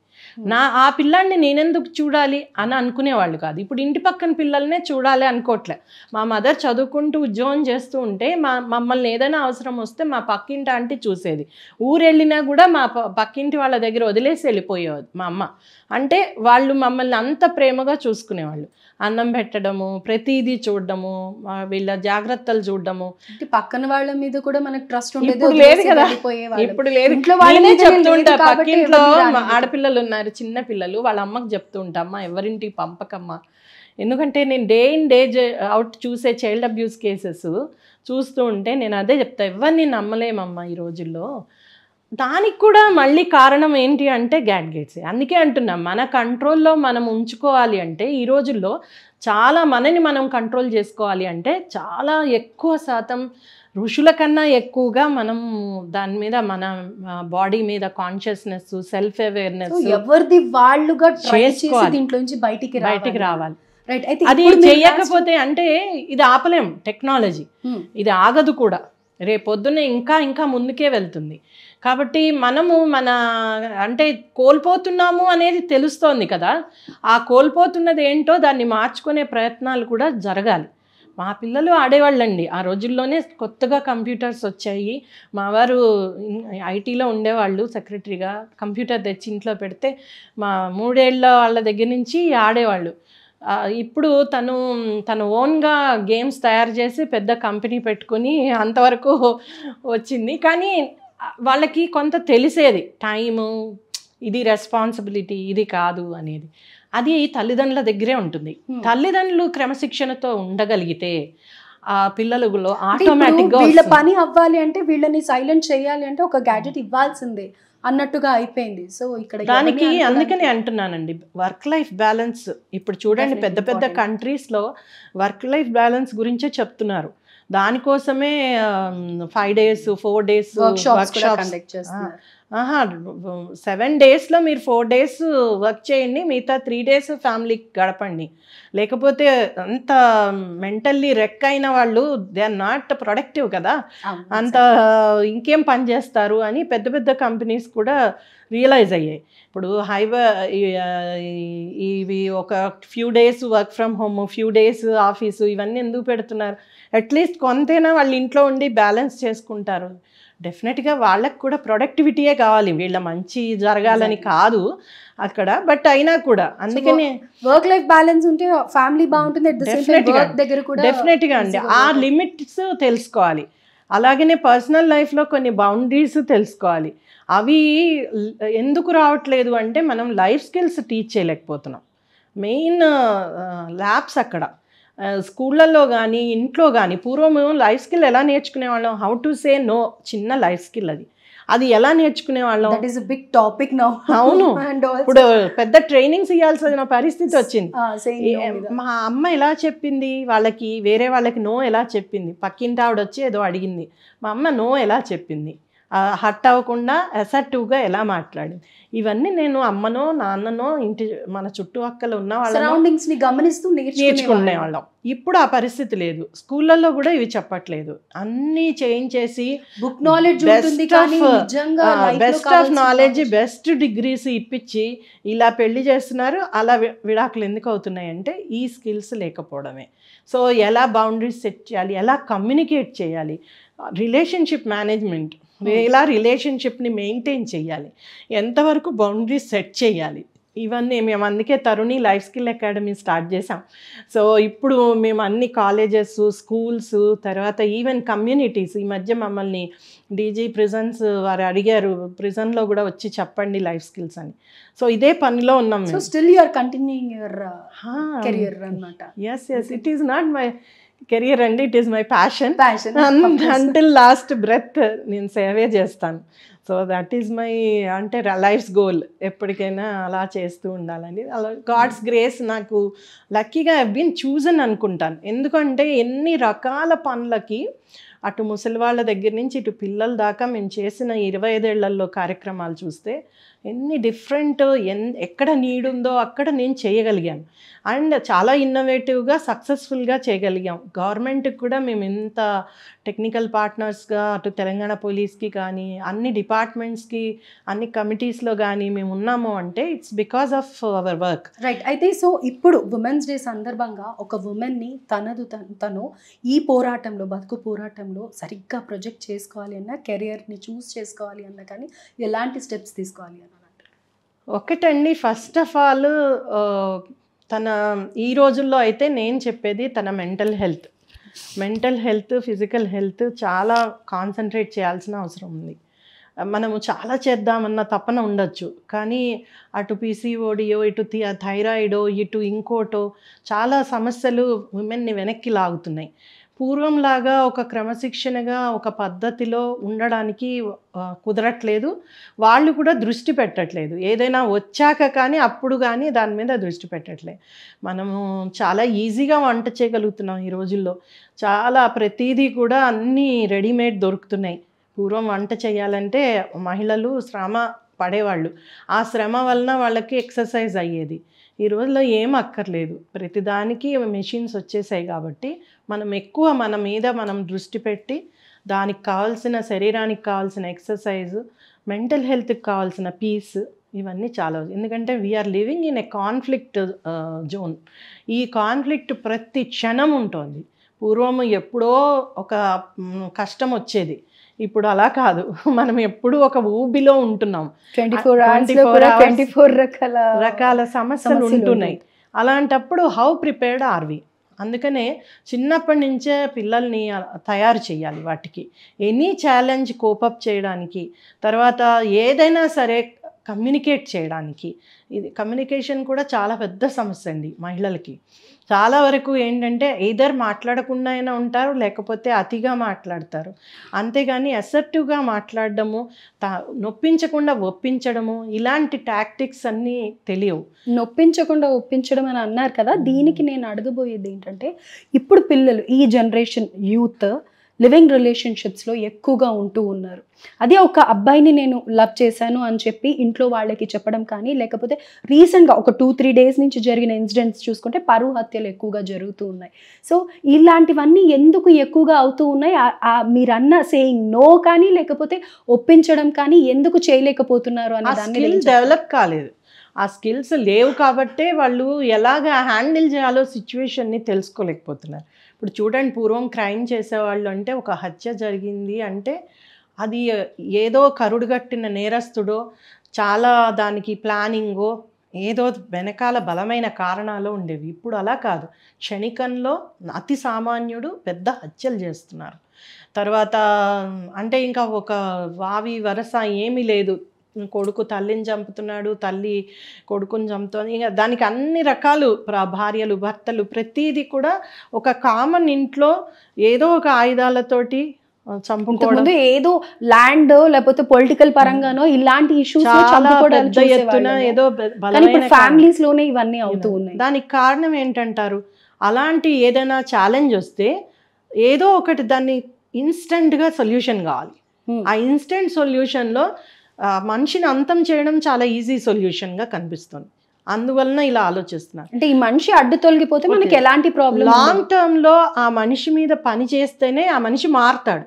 ఆ పిల్లాడిని నేనెందుకు చూడాలి అని అనుకునేవాళ్ళు కాదు. ఇప్పుడు ఇంటి పక్కన పిల్లల్నే చూడాలి అనుకోవట్లే. మా మదర్ చదువుకుంటూ ఉద్యోగం చేస్తూ ఉంటే మమ్మల్ని ఏదైనా అవసరం వస్తే మా పక్కింటి ఆంటీ చూసేది. ఊరెళ్ళినా కూడా మా పక్కింటి వాళ్ళ దగ్గర వదిలేసి వెళ్ళిపోయేది మా అమ్మ. అంటే వాళ్ళు మమ్మల్ని అంత ప్రేమగా చూసుకునేవాళ్ళు. అన్నం పెట్టడము, ప్రతిదీ చూడడము, వీళ్ళ జాగ్రత్తలు చూడడము. పక్కన వాళ్ళ మీద కూడా మనకు ట్రస్ట్ ఉండేది. ఇప్పుడు లేదు కదా, ఇప్పుడు లేదు. ఇంట్లో వాళ్ళనే చెప్తూ ఉంటా, పక్కింట్లో ఆడపిల్లలు ఉన్నారు, చిన్న పిల్లలు, వాళ్ళ అమ్మకి చెప్తూ ఉంటామ్మా ఎవరింటికి పంపకమ్మా. ఎందుకంటే నేను డే ఇన్ డే అవుట్ చూసే చైల్డ్ అబ్యూస్ కేసెస్ చూస్తూ ఉంటే నేను అదే చెప్తా, ఎవరిని నమ్మలేమమ్మా ఈ రోజుల్లో. దానికి కూడా మళ్ళీ కారణం ఏంటి అంటే గ్యాడ్గెట్స్. అందుకే అంటున్నాం, మన కంట్రోల్లో మనం ఉంచుకోవాలి అంటే ఈ రోజుల్లో చాలా మనని మనం కంట్రోల్ చేసుకోవాలి అంటే చాలా ఎక్కువ శాతం ఋషుల కన్నా ఎక్కువగా మనం దాని మీద మన బాడీ మీద కాన్షియస్నెస్, సెల్ఫ్ అవేర్నెస్ ఎవరిది వాళ్ళుగా దీంట్లో నుంచి బయటికి రావాలి. అది చేయకపోతే అంటే ఇది ఆపలేం. టెక్నాలజీ ఇది ఆగదు కూడా, రేపొద్దున ఇంకా ఇంకా ముందుకే వెళ్తుంది. కాబట్టి మనము మన అంటే కోల్పోతున్నాము అనేది తెలుస్తోంది కదా, ఆ కోల్పోతున్నది ఏంటో దాన్ని మార్చుకునే ప్రయత్నాలు కూడా జరగాలి. మా పిల్లలు ఆడేవాళ్ళండి ఆ రోజుల్లోనే. కొత్తగా కంప్యూటర్స్ వచ్చాయి. మా వారు ఐటీలో ఉండేవాళ్ళు, సెక్రటరీగా. కంప్యూటర్ తెచ్చి ఇంట్లో పెడితే మా 3 ఏళ్ళ వాళ్ళ దగ్గర నుంచి ఆడేవాళ్ళు. ఇప్పుడు తను ఓన్గా గేమ్స్ తయారు చేసి పెద్ద కంపెనీ పెట్టుకుని అంతవరకు వచ్చింది. కానీ వాళ్ళకి కొంత తెలిసేది టైము, ఇది రెస్పాన్సిబిలిటీ, ఇది కాదు అనేది. అది తల్లిదండ్రుల దగ్గరే ఉంటుంది. తల్లిదండ్రులు క్రమశిక్షణతో ఉండగలిగితే ఆ పిల్లలలో ఆటోమేటిక్గా వీళ్ళ పని అవ్వాలి అంటే, వీళ్ళని సైలెంట్ చేయాలి అంటే ఒక గ్యాడ్జెట్ ఇవ్వాల్సిందే అన్నట్టుగా అయిపోయింది. సో ఇక్కడ దానికి అందుకనే అంటున్నానండి, వర్క్ లైఫ్ బ్యాలెన్స్. ఇప్పుడు చూడండి పెద్ద పెద్ద కంట్రీస్లో వర్క్ లైఫ్ బ్యాలెన్స్ గురించే చెప్తున్నారు. దానికోసమే 5 days 4 days వర్క్షాప్స్. 7 daysలో మీరు 4 days వర్క్ చేయండి, మిగతా 3 days ఫ్యామిలీకి గడపండి. లేకపోతే అంత మెంటల్లీ రెక్ అయిన వాళ్ళు దే ఆర్ నాట్ ప్రొడక్టివ్ కదా, అంత ఇంకేం పని చేస్తారు అని పెద్ద పెద్ద కంపెనీస్ కూడా రియలైజ్ అయ్యాయి. ఇప్పుడు ఇవి ఒక few days work from home, few days office, ఇవన్నీ ఎందుకు పెడుతున్నారు? అట్లీస్ట్ కొంతైనా వాళ్ళు ఇంట్లో ఉండి బ్యాలెన్స్ చేసుకుంటారు. డెఫినెట్గా వాళ్ళకి కూడా ప్రొడక్టివిటీయే కావాలి, వీళ్ళ మంచి జరగాలని కాదు అక్కడ. బట్ అయినా కూడా అందుకని వర్క్ లైఫ్ బ్యాలెన్స్ ఉంటే ఫ్యామిలీ బాగుంటుంది. డెఫినెట్గా అండి ఆ లిమిట్స్ తెలుసుకోవాలి. అలాగనే పర్సనల్ లైఫ్లో కొన్ని బౌండరీస్ తెలుసుకోవాలి. అవి ఎందుకు రావట్లేదు అంటే మనం లైఫ్ స్కిల్స్ టీచ్ చేయలేకపోతున్నాం. మెయిన్ ల్యాబ్స్ అక్కడ స్కూళ్ళల్లో కానీ ఇంట్లో కానీ. పూర్వం లైఫ్ స్కిల్ ఎలా నేర్చుకునేవాళ్ళం? హౌ టు సే నో, చిన్న లైఫ్ స్కిల్ అది ఎలా నేర్చుకునేవాళ్ళం? That is a big topic now. అవును, ఇప్పుడు పెద్ద ట్రైనింగ్స్ ఇవ్వాల్సిన పరిస్థితి వచ్చింది. మా అమ్మ ఎలా చెప్పింది వాళ్ళకి, వేరే వాళ్ళకి నో ఎలా చెప్పింది? పక్కింటి ఆవిడ వచ్చి ఏదో అడిగింది, మా అమ్మ నో ఎలా చెప్పింది? హర్ట్ అవ్వకుండా అసర్టివ్గా ఎలా మాట్లాడింది? ఇవన్నీ నేను అమ్మనో నాన్ననో ఇంటి మన చుట్టుపక్కల ఉన్న వాళ్ళ సరౌండింగ్స్ని గమనిస్తూ నేర్చుకునేవాళ్ళం. ఇప్పుడు ఆ పరిస్థితి లేదు. స్కూళ్ళల్లో కూడా ఇవి చెప్పట్లేదు. అన్నీ చేయించేసి book knowledge best of knowledge, best degrees ఇప్పించి ఇలా పెళ్లి చేస్తున్నారు. అలా విడాకులు ఎందుకు అవుతున్నాయి అంటే ఈ స్కిల్స్ లేకపోవడమే. సో ఎలా బౌండరీస్ సెట్ చేయాలి, ఎలా కమ్యూనికేట్ చేయాలి, రిలేషన్షిప్ మేనేజ్మెంట్, ఎలా రిలేషన్షిప్ని మెయింటైన్ చేయాలి, ఎంతవరకు బౌండరీస్ సెట్ చేయాలి, ఇవన్నీ మేము అందుకే తరుణి లైఫ్ స్కిల్ అకాడమీ స్టార్ట్ చేసాం. సో ఇప్పుడు మేము అన్ని కాలేజెస్, స్కూల్స్, తర్వాత ఈవెన్ కమ్యూనిటీస్, ఈ మధ్య మమ్మల్ని డీజీ ప్రిజన్స్ వారు అడిగారు, ప్రిజన్లో కూడా వచ్చి చెప్పండి లైఫ్ స్కిల్స్ అని. సో ఇదే పనిలో ఉన్నాం. So still you are continuing your career అన్నమాట. Yes, it is not my career అండి, it is my passion. Passion. Until last breath నేను సేవే చేస్తాను. సో దట్ ఈస్ మై అంటే లైఫ్స్ గోల్. ఎప్పటికైనా అలా చేస్తూ ఉండాలని. అలా గాడ్స్ గ్రేస్ నాకు లక్కీగా ఐ బీన్ చూజన్ అనుకుంటాను. ఎందుకంటే ఎన్ని రకాల పనులకి అటు ముసలి వాళ్ళ దగ్గర నుంచి ఇటు పిల్లల దాకా మేము చేసిన 25 ఏళ్లలో కార్యక్రమాలు చూస్తే ఎన్ని డిఫరెంట్ ఎక్కడ నీడ్ ఉందో అక్కడ నేను చేయగలిగాను. అండ్ చాలా ఇన్నోవేటివ్గా సక్సెస్ఫుల్గా చేయగలిగాం. గవర్నమెంట్కి కూడా మేము ఎంత టెక్నికల్ పార్ట్నర్స్గా అటు తెలంగాణ పోలీస్కి కానీ అన్ని డిపార్ట్మెంట్స్కి అన్ని కమిటీస్లో కానీ మేము ఉన్నాము అంటే it's because of our work. Right. అయితే సో ఇప్పుడు ఉమెన్స్ డే సందర్భంగా ఒక ఉమెన్ని తను ఈ పోరాటంలో, బతుకు పోరాటంలో సరిగ్గా ప్రొజెక్ట్ చేసుకోవాలి అన్నా, కెరియర్ని చూస్ చేసుకోవాలి అన్నా కానీ ఎలాంటి స్టెప్స్ తీసుకోవాలి అని అంటారు? ఒకటండి, ఫస్ట్ ఆఫ్ ఆల్ తన ఈ రోజుల్లో అయితే నేను చెప్పేది తన మెంటల్ హెల్త్ ఫిజికల్ హెల్త్ చాలా కాన్సన్ట్రేట్ చేయాల్సిన అవసరం ఉంది. మనము చాలా చేద్దామన్న తపన ఉండొచ్చు, కానీ అటు పీసీఓడియో, ఇటు థైరాయిడో, ఇటు ఇంకోటో చాలా సమస్యలు విమెన్ని వెనక్కి లాగుతున్నాయి. పూర్వంలాగా ఒక క్రమశిక్షణగా ఒక పద్ధతిలో ఉండడానికి కుదరట్లేదు. వాళ్ళు కూడా దృష్టి పెట్టట్లేదు. ఏదైనా వచ్చాక కానీ అప్పుడు కానీ దాని మీద దృష్టి పెట్టట్లేదు. మనము చాలా ఈజీగా వంట చేయగలుగుతున్నాం ఈ రోజుల్లో. చాలా ప్రతిదీ కూడా అన్నీ రెడీమేడ్ దొరుకుతున్నాయి. పూర్వం వంట చేయాలంటే మహిళలు శ్రమ పడేవాళ్ళు. ఆ శ్రమ వలన వాళ్ళకి ఎక్సర్సైజ్ అయ్యేది. ఈ రోజుల్లో ఏం అక్కర్లేదు, ప్రతిదానికి మెషిన్స్ వచ్చేసాయి. కాబట్టి మనం ఎక్కువ మన మీద మనం దృష్టి పెట్టి దానికి కావాల్సిన శరీరానికి కావాల్సిన ఎక్సర్సైజ్, మెంటల్ హెల్త్కి కావాల్సిన పీస్, ఇవన్నీ చాలా. ఎందుకంటే we are living in a conflict zone. ఈ కాన్ఫ్లిక్ట్ ప్రతి క్షణం ఉంటుంది. పూర్వం ఎప్పుడో ఒక కష్టం వచ్చేది, ఇప్పుడు అలా కాదు. మనం ఎప్పుడు ఒక ఊబిలో ఉంటున్నాం. 24 రకాల సమస్యలు ఉంటున్నాయి. అలాంటప్పుడు హౌ ప్రిపేర్డ్ ఆర్ వి? అందుకనే చిన్నప్పటి నుంచే పిల్లల్ని తయారు చేయాలి వాటికి, ఎనీ ఛాలెంజ్ కోపప్ చేయడానికి. తర్వాత ఏదైనా సరే కమ్యూనికేట్ చేయడానికి. ఇది కమ్యూనికేషన్ కూడా చాలా పెద్ద సమస్య అండి మహిళలకి. చాలా వరకు ఏంటంటే ఎయిదర్ మాట్లాడకుండా అయినా ఉంటారు, లేకపోతే అతిగా మాట్లాడతారు. అంతేగాని అసర్టివ్గా మాట్లాడడము, నొప్పించకుండా ఒప్పించడము, ఇలాంటి టాక్టిక్స్ అన్నీ తెలియవు. నొప్పించకుండా ఒప్పించడం అని అన్నారు కదా, దీనికి నేను అడగబోయేది ఏంటంటే, ఇప్పుడు పిల్లలు, ఈ జనరేషన్ యూత్ లివింగ్ రిలేషన్షిప్స్లో ఎక్కువగా ఉంటూ ఉన్నారు. అదే ఒక అబ్బాయిని నేను లవ్ చేశాను అని చెప్పి ఇంట్లో వాళ్ళకి చెప్పడం కానీ, లేకపోతే రీసెంట్గా ఒక 2-3 డేస్ నుంచి జరిగిన ఇన్సిడెంట్స్ చూసుకుంటే పరువు హత్యలు ఎక్కువగా జరుగుతూ ఉన్నాయి. సో ఇలాంటివన్నీ ఎందుకు ఎక్కువగా అవుతూ ఉన్నాయి? మీరన్న సేయింగ్ నో కానీ, లేకపోతే ఒప్పించడం కానీ ఎందుకు చేయలేకపోతున్నారు అనే దాన్ని డెవలప్ కాలేదు. ఆ స్కిల్స్ లేవు కాబట్టే వాళ్ళు ఎలాగ హ్యాండిల్ చేయాలో సిచ్యువేషన్ని తెలుసుకోలేకపోతున్నారు. ఇప్పుడు చూడండి, పూర్వం క్రైమ్ చేసేవాళ్ళు అంటే ఒక హత్య జరిగింది అంటే అది ఏదో కరుడుగట్టిన నేరస్తుడో, చాలా దానికి ప్లానింగో, ఏదో వెనకాల బలమైన కారణాలు ఉండేవి. ఇప్పుడు అలా కాదు. క్షణికంలో అతి సామాన్యుడు పెద్ద హత్యలు చేస్తున్నారు. తర్వాత అంటే ఇంకా ఒక వావి వరస ఏమీ లేదు. కొడుకు తల్లిని చంపుతున్నాడు, తల్లి కొడుకుని చంపుతుంది. ఇంకా దానికి అన్ని రకాలు భార్యలు, భర్తలు, ప్రతిదీ కూడా ఒక కామన్ ఇంట్లో ఏదో ఒక ఆయుధాలతోటి చంపుకోవడం. ఏదో ల్యాండ్ లేకపోతే పొలిటికల్ పరంగానో ఇలాంటి ఇష్యూస్ ఏదో ఫ్యామిలీస్ లోనే ఇవన్నీ అవుతూ ఉన్నాయి. దానికి కారణం ఏంటంటారు? అలాంటి ఏదైనా ఛాలెంజ్ వస్తే ఏదో ఒకటి దాన్ని ఇన్స్టెంట్గా సొల్యూషన్ కావాలి. ఆ ఇన్స్టెంట్ సొల్యూషన్లో మనిషిని అంతం చేయడం చాలా ఈజీ సొల్యూషన్గా కనిపిస్తుంది. అందువలన ఇలా ఆలోచిస్తున్నారు. అంటే ఈ మనిషి అడ్డు తొలగిపోతే మనకి ఎలాంటి ప్రాబ్లం? లాంగ్ టర్మ్లో ఆ మనిషి మీద పని చేస్తేనే ఆ మనిషి మారుతాడు.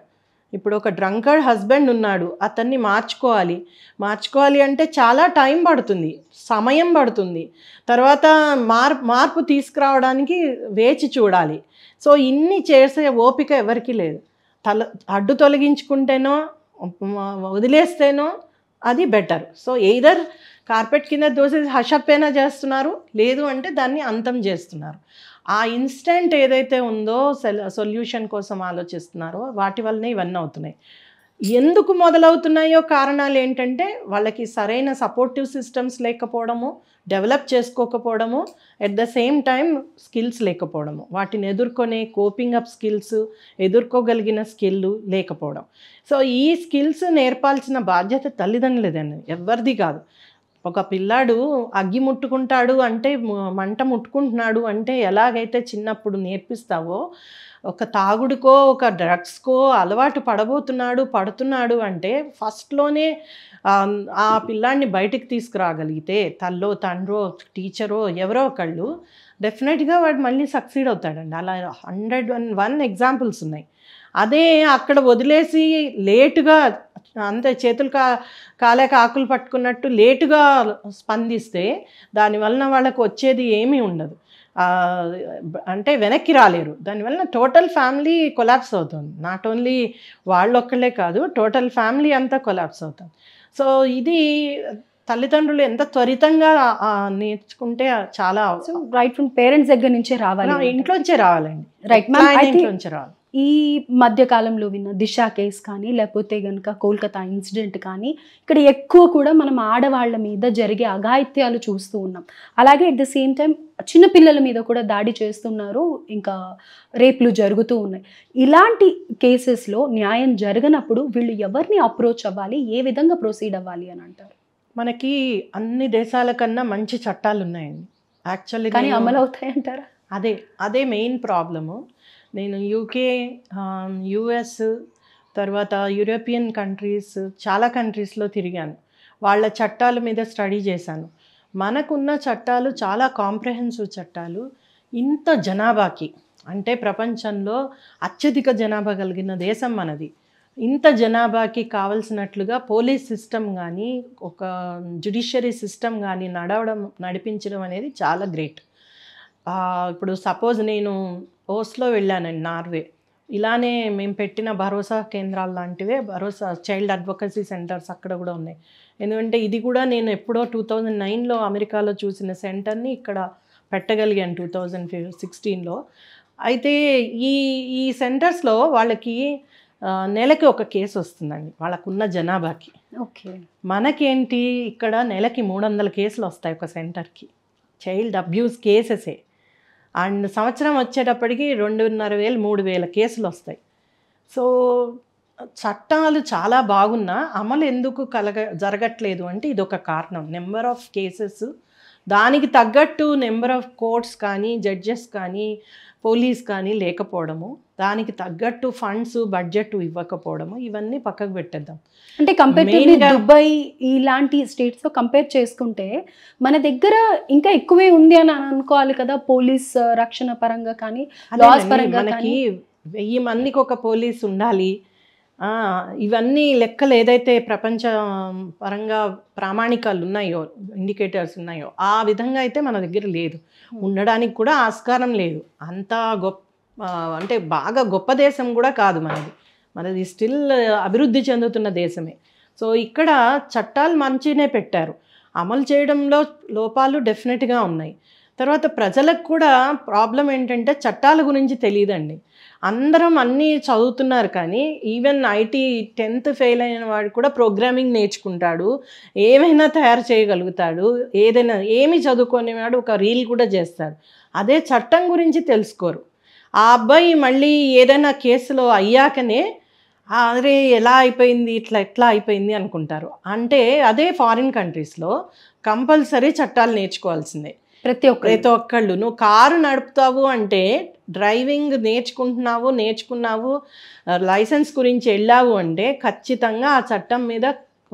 ఇప్పుడు ఒక డ్రంకర్డ్ హస్బెండ్ ఉన్నాడు, అతన్ని మార్చుకోవాలి అంటే చాలా టైం పడుతుంది, సమయం పడుతుంది. తర్వాత మార్పు తీసుకురావడానికి వేచి చూడాలి. సో ఇన్ని చేసే ఓపిక ఎవరికి లేదు. అడ్డు తొలగించుకుంటేనో వదిలేస్తేనో అది బెటర్. సో ఎయిదర్ కార్పెట్ కింద దోసేసి హషప్పైనా చేస్తున్నారు, లేదు అంటే దాన్ని అంతం చేస్తున్నారు. ఆ ఇన్స్టెంట్ ఏదైతే ఉందో సొల్యూషన్ కోసం ఆలోచిస్తున్నారో వాటి వల్లనే ఇవన్నీ అవుతున్నాయి. ఎందుకు మొదలవుతున్నాయో కారణాలు ఏంటంటే వాళ్ళకి సరైన సపోర్టివ్ సిస్టమ్స్ లేకపోవడము, డెవలప్ చేసుకోకపోవడము, at the same time skills లేకపోవడము, వాటిని ఎదుర్కొనే కోపింగ్ అప్ స్కిల్స్, ఎదుర్కోగలిగిన స్కిల్ లేకపోవడం. సో ఈ స్కిల్స్ నేర్పాల్సిన బాధ్యత తల్లిదండ్రులదండి, ఎవరిది కాదు. ఒక పిల్లాడు అగ్గి ముట్టుకుంటాడు అంటే, మంట ముట్టుకుంటున్నాడు అంటే ఎలాగైతే చిన్నప్పుడు నేర్పిస్తావో, ఒక తాగుడుకో ఒక డ్రగ్స్కో అలవాటు పడుతున్నాడు అంటే ఫస్ట్లోనే ఆ పిల్లాడిని బయటికి తీసుకురాగలిగితే తల్లో తండ్రో టీచరో ఎవరో ఒకళ్ళు, డెఫినెట్గా వాడు మళ్ళీ సక్సీడ్ అవుతాడండి. అలా 101 ఎగ్జాంపుల్స్ ఉన్నాయి. అదే అక్కడ వదిలేసి లేటుగా అంతే చేతులు కాలేక ఆకులు పట్టుకున్నట్టు లేటుగా స్పందిస్తే దానివలన వాళ్ళకు వచ్చేది ఏమీ ఉండదు. అంటే వెనక్కి రాలేరు. దానివల్ల టోటల్ ఫ్యామిలీ కొలాప్స్ అవుతుంది. నాట్ ఓన్లీ వాళ్ళొక్కళ్ళే కాదు, టోటల్ ఫ్యామిలీ అంతా కొలాప్స్ అవుతుంది. సో ఇది తల్లిదండ్రులు ఎంత త్వరితంగా నేర్చుకుంటే చాలా రైట్ ఫ్రమ్ పేరెంట్స్ దగ్గర నుంచే రావాలి, ఇంట్లోంచే రావాలండి. రైట్, ఇంట్లోంచే రావాలి. ఈ మధ్య కాలంలో విన్న దిశ కేసు కానీ, లేకపోతే కనుక కోల్కతా ఇన్సిడెంట్ కానీ, ఇక్కడ ఎక్కువ కూడా మనం ఆడవాళ్ళ మీద జరిగే అఘాయిత్యాలు చూస్తూ ఉన్నాం. అలాగే అట్ ద సేమ్ టైం చిన్నపిల్లల మీద కూడా దాడి చేస్తున్నారు, ఇంకా రేపులు జరుగుతూ ఉన్నాయి. ఇలాంటి కేసెస్లో న్యాయం జరగనప్పుడు వీళ్ళు ఎవరిని అప్రోచ్ అవ్వాలి, ఏ విధంగా ప్రొసీడ్ అవ్వాలి అని అంటారు? మనకి అన్ని దేశాల కన్నా మంచి చట్టాలు ఉన్నాయండి యాక్చువల్లీ, కానీ అమలు అవుతాయంటారా? అదే మెయిన్ ప్రాబ్లము. నేను యూకే, యుఎస్, తర్వాత యూరోపియన్ కంట్రీస్, చాలా కంట్రీస్లో తిరిగాను. వాళ్ళ చట్టాల మీద స్టడీ చేశాను. మనకున్న చట్టాలు చాలా కాంప్రహెన్సివ్ చట్టాలు. ఇంత జనాభాకి, అంటే ప్రపంచంలో అత్యధిక జనాభా కలిగిన దేశం మనది. ఇంత జనాభాకి కావలసినట్లుగా పోలీస్ సిస్టమ్ కానీ, ఒక జ్యుడిషియరీ సిస్టమ్ కానీ నడిపించడం అనేది చాలా గ్రేట్. ఇప్పుడు సపోజ్ నేను ఓస్లో వెళ్ళానండి, నార్వే. ఇలానే మేము పెట్టిన భరోసా కేంద్రాలు లాంటివే, భరోసా చైల్డ్ అడ్వకసీ సెంటర్స్ అక్కడ కూడా ఉన్నాయి. ఎందుకంటే ఇది కూడా నేను ఎప్పుడో 2009లో అమెరికాలో చూసిన సెంటర్ని ఇక్కడ పెట్టగలిగాను 2016లో. అయితే ఈ సెంటర్స్లో వాళ్ళకి నెలకి ఒక కేసు వస్తుందండి వాళ్ళకున్న జనాభాకి. ఓకే, మనకేంటి ఇక్కడ నెలకి 300 కేసులు వస్తాయి ఒక సెంటర్కి, చైల్డ్ అబ్యూస్ కేసెసే. అండ్ సంవత్సరం వచ్చేటప్పటికి 2,500 3,000 కేసులు వస్తాయి. సో చట్టాలు చాలా బాగున్నా అమలు ఎందుకు జరగట్లేదు అంటే ఇదొక కారణం. నెంబర్ ఆఫ్ కేసెస్, దానికి తగ్గట్టు నెంబర్ ఆఫ్ కోర్ట్స్ కానీ, జడ్జెస్ కానీ, పోలీస్ కానీ లేకపోవడము, దానికి తగ్గట్టు ఫండ్స్ బడ్జెట్ ఇవ్వకపోవడము, ఇవన్నీ పక్కకు పెట్టేద్దాం. అంటే కంపేర్ దుబాయ్ ఇలాంటి స్టేట్స్తో కంపేర్ చేసుకుంటే మన దగ్గర ఇంకా ఎక్కువే ఉంది అని అనుకోవాలి కదా, పోలీస్ రక్షణ పరంగా కానీ, లాస్ పరంగా. మనకి 1000 మందికి ఒక పోలీస్ ఉండాలి, ఇవన్నీ లెక్కలు ఏదైతే ప్రపంచ పరంగా ప్రామాణికాలు ఉన్నాయో, ఇండికేటర్స్ ఉన్నాయో, ఆ విధంగా అయితే మన దగ్గర లేదు, ఉండడానికి కూడా ఆస్కారం లేదు. అంత గొప్ప అంటే బాగా గొప్ప దేశం కూడా కాదు మనది స్టిల్ అభివృద్ధి చెందుతున్న దేశమే. సో ఇక్కడ చట్టాలు మంచిగానే పెట్టారు, అమలు చేయడంలో లోపాలు డెఫినెట్గా ఉన్నాయి. తర్వాత ప్రజలకు కూడా ప్రాబ్లం ఏంటంటే చట్టాల గురించి తెలియదండి. అందరం అన్నీ చదువుతున్నారు కానీ ఈవెన్ ఐటీ 10th ఫెయిల్ అయిన వాడు కూడా ప్రోగ్రామింగ్ నేర్చుకుంటాడు, ఏమైనా తయారు చేయగలుగుతాడు, ఏదైనా ఏమి చదువుకునేవాడు ఒక రీల్ కూడా చేస్తాడు. అదే చట్టం గురించి తెలుసుకోరు. ఆ అబ్బాయి మళ్ళీ ఏదైనా కేసులో అయ్యాకనే అరే ఎలా అయిపోయింది, ఎట్లా అయిపోయింది అనుకుంటారు. అంటే అదే ఫారిన్ కంట్రీస్లో కంపల్సరీ చట్టాలు నేర్చుకోవాల్సిందే ప్రతి ఒక్కళ్ళు. నువ్వు కారు నడుపుతావు అంటే, డ్రైవింగ్ నేర్చుకున్నావు, లైసెన్స్ గురించి వెళ్ళావు అంటే ఖచ్చితంగా ఆ చట్టం మీద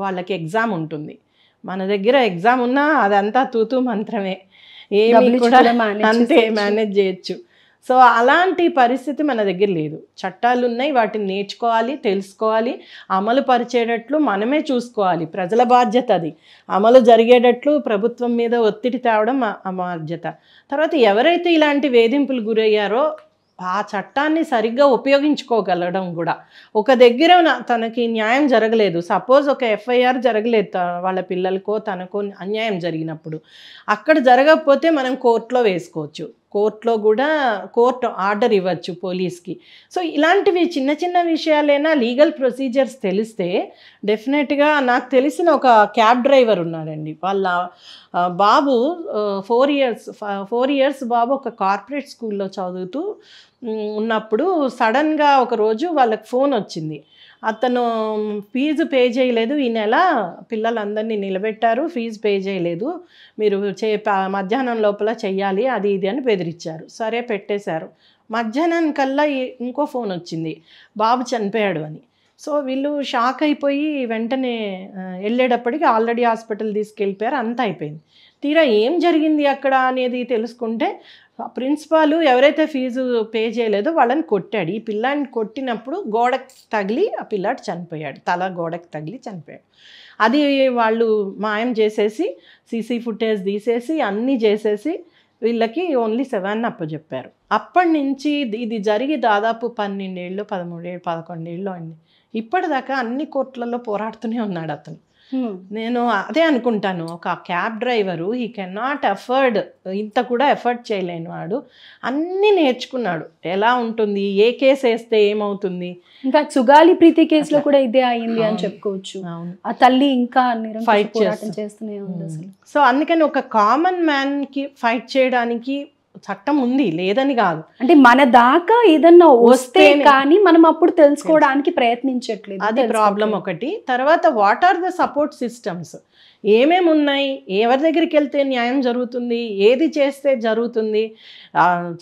వాళ్ళకి ఎగ్జామ్ ఉంటుంది. మన దగ్గర ఎగ్జామ్ ఉన్నా అదంతా తూతూ మంత్రమే, ఏమి కూడా అంతే మేనేజ్ చేయొచ్చు. సో అలాంటి పరిస్థితి మన దగ్గర లేదు. చట్టాలు ఉన్నాయి, వాటిని నేర్చుకోవాలి, తెలుసుకోవాలి, అమలు పరిచేటట్లు మనమే చూసుకోవాలి. ప్రజల బాధ్యత అది. అమలు జరిగేటట్లు ప్రభుత్వం మీద ఒత్తిడి తేవడం బాధ్యత. తర్వాత ఎవరైతే ఇలాంటి వేధింపులు గురయ్యారో ఆ చట్టాన్ని సరిగ్గా ఉపయోగించుకోగలడం కూడా. ఒక దగ్గర తనకి న్యాయం జరగలేదు, సపోజ్ ఒక ఎఫ్ఐఆర్ జరగలేదు వాళ్ళ పిల్లలకో తనకో అన్యాయం జరిగినప్పుడు, అక్కడ జరగకపోతే మనం కోర్టులో వేసుకోవచ్చు. కోర్టులో కూడా కోర్టు ఆర్డర్ ఇవ్వచ్చు పోలీస్కి. సో ఇలాంటివి చిన్న చిన్న విషయాలైనా లీగల్ ప్రొసీజర్స్ తెలిస్తే డెఫినెట్గా. నాకు తెలిసిన ఒక క్యాబ్ డ్రైవర్ ఉన్నారండి, వాళ్ళ బాబు 4 ఇయర్స్ బాబు ఒక కార్పొరేట్ స్కూల్లో చదువుతూ ఉన్నప్పుడు సడన్గా ఒకరోజు వాళ్ళకి ఫోన్ వచ్చింది, అతను ఫీజు పే చేయలేదు, ఈ నెల పిల్లలందరినీ నిలబెట్టారు, ఫీజు పే చేయలేదు, మీరు మధ్యాహ్నం లోపల చెయ్యాలి అది ఇది అని బెదిరించారు. సరే పెట్టేశారు. మధ్యాహ్నం కల్లా ఇంకో ఫోన్ వచ్చింది, బాబు చనిపోయాడు అని. సో వీళ్ళు షాక్ అయిపోయి వెంటనే వెళ్ళేటప్పటికి ఆల్రెడీ హాస్పిటల్ తీసుకెళ్ళిపోయారు, అంతా అయిపోయింది. తీరా ఏం జరిగింది అక్కడ అనేది తెలుసుకుంటే ప్రిన్సిపాల్ ఎవరైతే ఫీజు పే చేయలేదో వాళ్ళని కొట్టాడు. ఈ పిల్లాడిని కొట్టినప్పుడు గోడకి తగిలి ఆ పిల్లాడు చనిపోయాడు, తల గోడకి తగిలి చనిపోయాడు. అది వాళ్ళు మాయం చేసేసి సీసీ ఫుటేజ్ తీసేసి అన్నీ చేసేసి వీళ్ళకి ఓన్లీ 7 అప్పచెప్పారు. అప్పటి నుంచి ఇది జరిగి దాదాపు 12 ఏళ్ళు 13 ఏళ్ళు 11 ఏళ్ళు అండి. ఇప్పటిదాకా అన్ని కోర్టులలో పోరాడుతూనే ఉన్నాడు అతను. నేను అదే అనుకుంటాను, ఒక cab driver he can not afford, ఇంత కూడా ఎఫర్ట్ చేయలేని వాడు అన్నీ నేర్చుకున్నాడు, ఎలా ఉంటుంది, ఏ కేసు వేస్తే ఏమవుతుంది. ఇంకా సుగాలి ప్రీతి కేసులో కూడా ఇదే అయింది అని చెప్పుకోవచ్చు. ఆ తల్లి ఇంకా ఫైట్ చేస్తూనే ఉంది అసలు. సో అందుకని ఒక కామన్ మ్యాన్కి ఫైట్ చేయడానికి చట్టం ఉంది, లేదని కాదు. అంటే మన దాకా ఏదన్నా వస్తే కానీ మనం అప్పుడు తెలుసుకోవడానికి ప్రయత్నించట్లేదు, అది ప్రాబ్లం ఒకటి. తర్వాత what are the support systems, ఏమేమి ఉన్నాయి, ఎవరి దగ్గరికి వెళ్తే న్యాయం జరుగుతుంది, ఏది చేస్తే జరుగుతుంది.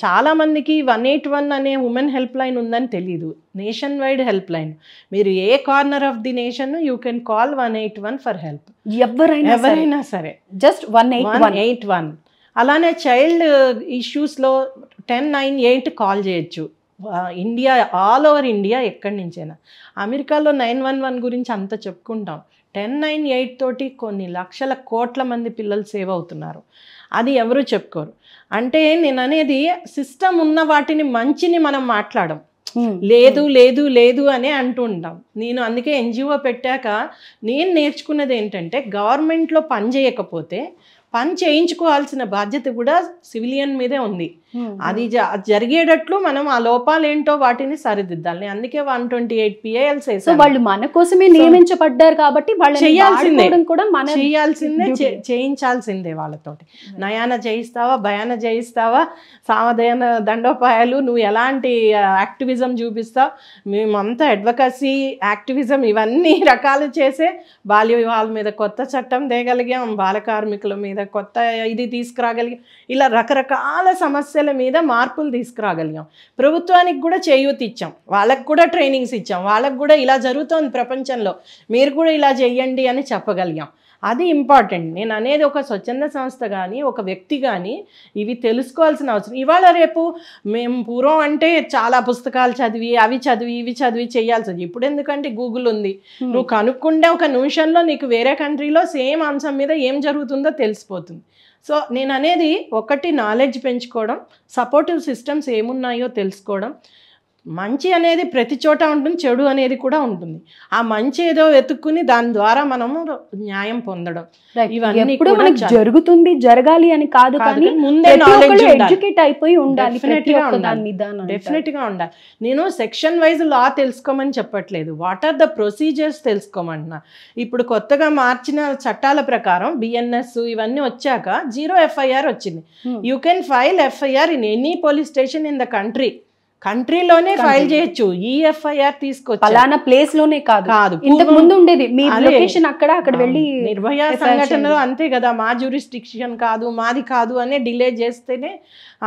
చాలామందికి 181 అనే ఉమెన్ హెల్ప్ లైన్ ఉందని తెలీదు, నేషన్ వైడ్ హెల్ప్ లైన్. మీరు ఏ corner of the nation you can call 181 for help, ఎవరైనా సరే, జస్ట్ 181. అలానే చైల్డ్ ఇష్యూస్లో 1098 కాల్ చేయొచ్చు. ఇండియా, ఆల్ ఓవర్ ఇండియా ఎక్కడి నుంచైనా. అమెరికాలో 911 గురించి అంత చెప్పుకుంటాం, 1098 తోటి కొన్ని లక్షల కోట్ల మంది పిల్లలు సేవ్ అవుతున్నారు, అది ఎవరు చెప్పుకోరు. అంటే నేను అనేది సిస్టమ్ ఉన్న వాటిని మంచిని మనం మాట్లాడం, లేదు లేదు లేదు అనే అంటూ ఉంటాం. నేను అందుకే ఎన్జిఓ పెట్టాక నేను నేర్చుకున్నది ఏంటంటే, గవర్నమెంట్లో పని చేయకపోతే పని చేయించుకోవాల్సిన బాధ్యత కూడా సివిలియన్ మీదే ఉంది. అది జరిగేటట్లు మనం ఆ లోపాలు ఏంటో వాటిని సరిదిద్దాలి. అందుకే 128 PILs వేసాను. వాళ్ళు మన కోసమే నియమించబడ్డారు కాబట్టి చేయించాల్సిందే వాళ్ళతోటి. నయాన జయిస్తావా, భయాన జయిస్తావా, సామధాన దండోపాయాలు, నువ్వు ఎలాంటి యాక్టివిజం చూపిస్తావు, మేమంతా అడ్వకసీ యాక్టివిజం ఇవన్నీ రకాలు చేసే బాల్య వివాహాల మీద కొత్త చట్టం తేగలిగాం, బాల కార్మికుల మీద కొత్త ఇది తీసుకురాగలిగాం, ఇలా రకరకాల సమస్యల మీద మార్పులు తీసుకురాగలిగాం. ప్రభుత్వానికి కూడా చేయూత ఇచ్చాం, వాళ్ళకు కూడా ట్రైనింగ్స్ ఇచ్చాం, వాళ్ళకు కూడా ఇలా జరుగుతోంది ప్రపంచంలో, మీరు కూడా ఇలా చెయ్యండి అని చెప్పగలిగాం. అది ఇంపార్టెంట్. నేను అనేది ఒక స్వచ్ఛంద సంస్థ కానీ ఒక వ్యక్తి కానీ ఇవి తెలుసుకోవాల్సిన అవసరం. ఇవాళ రేపు మేము పూర్వం అంటే చాలా పుస్తకాలు చదివి అవి చదివి ఇవి చదివి చేయాల్సింది. ఇప్పుడు ఎందుకంటే గూగుల్ ఉంది, నువ్వు కనుక్కుంటే ఒక నిమిషంలో నీకు వేరే కంట్రీలో సేమ్ అంశం మీద ఏం జరుగుతుందో తెలిసిపోతుంది. సో నేను అనేది ఒకటి నాలెడ్జ్ పెంచుకోవడం, సపోర్టివ్ సిస్టమ్స్ ఏమున్నాయో తెలుసుకోవడం. మంచి అనేది ప్రతి చోట ఉంటుంది, చెడు అనేది కూడా ఉంటుంది. ఆ మంచి ఏదో వెతుక్కుని దాని ద్వారా మనము న్యాయం పొందడం, ఇవన్నీ మనకి జరుగుతుంది, జరగాలి అని కాదు, కానీ ముందే నాలెడ్జ్ ఎడ్యుకేట్ అయిపోయి ఉండాలి. డెఫినెట్ గా ఉండాలి. నేను సెక్షన్ వైజ్ లా తెలుసుకోమని చెప్పట్లేదు, వాట్ ఆర్ ద ప్రొసీజర్స్ తెలుసుకోమంటున్నా. ఇప్పుడు కొత్తగా మార్చిన చట్టాల ప్రకారం BNS ఇవన్నీ వచ్చాక 0 FIR వచ్చింది. You can file FIR in any police station in the కంట్రీలోనే ఫైల్ చేయొచ్చు. ఈ FIR తీసుకొచ్చి అలానా ప్లేస్ లోనే కాదు, ఇంతకు ముందు ఉండేది మీ లొకేషన్ అక్కడ వెళ్ళి. నిర్భయ సంఘటనలో అంతే కదా, మా జ్యూరిస్డిక్షన్ కాదు, మాది కాదు అనే డిలే చేస్తేనే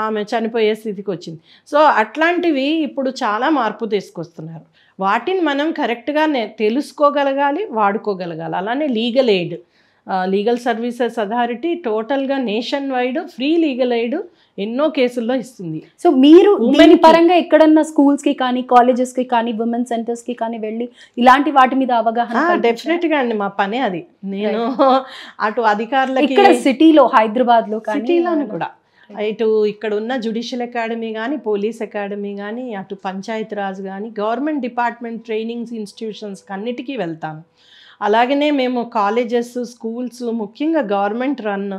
ఆమె చనిపోయే స్థితికి వచ్చింది. సో అట్లాంటివి ఇప్పుడు చాలా మార్పు తీసుకొస్తున్నారు. వాటిని మనం కరెక్ట్గా తెలుసుకోగలగాలి, వాడుకోగలగాలి. అలానే legal aid, legal services authority టోటల్గా nation wide free legal aid ఎన్నో కేసుల్లో ఇస్తుంది. సో మీరు దీని పరంగా ఎక్కడన్నా స్కూల్స్కి కానీ కాలేజెస్కి కానీ ఉమెన్ సెంటర్స్కి కానీ వెళ్ళి ఇలాంటి వాటి మీద అవగాహన? డెఫినెట్గా అండి, మా పనే అది. నేను అటు అధికారులకి సిటీలో, హైదరాబాద్లో సిటీలోని కూడా, ఇటు ఇక్కడ ఉన్న జ్యుడిషియల్ అకాడమీ కానీ, పోలీస్ అకాడమీ కానీ, అటు పంచాయతీరాజ్ కానీ, గవర్నమెంట్ డిపార్ట్మెంట్ ట్రైనింగ్స్ ఇన్స్టిట్యూషన్స్కి అన్నిటికీ వెళ్తాను. అలాగనే మేము కాలేజెస్, స్కూల్స్, ముఖ్యంగా గవర్నమెంట్ రన్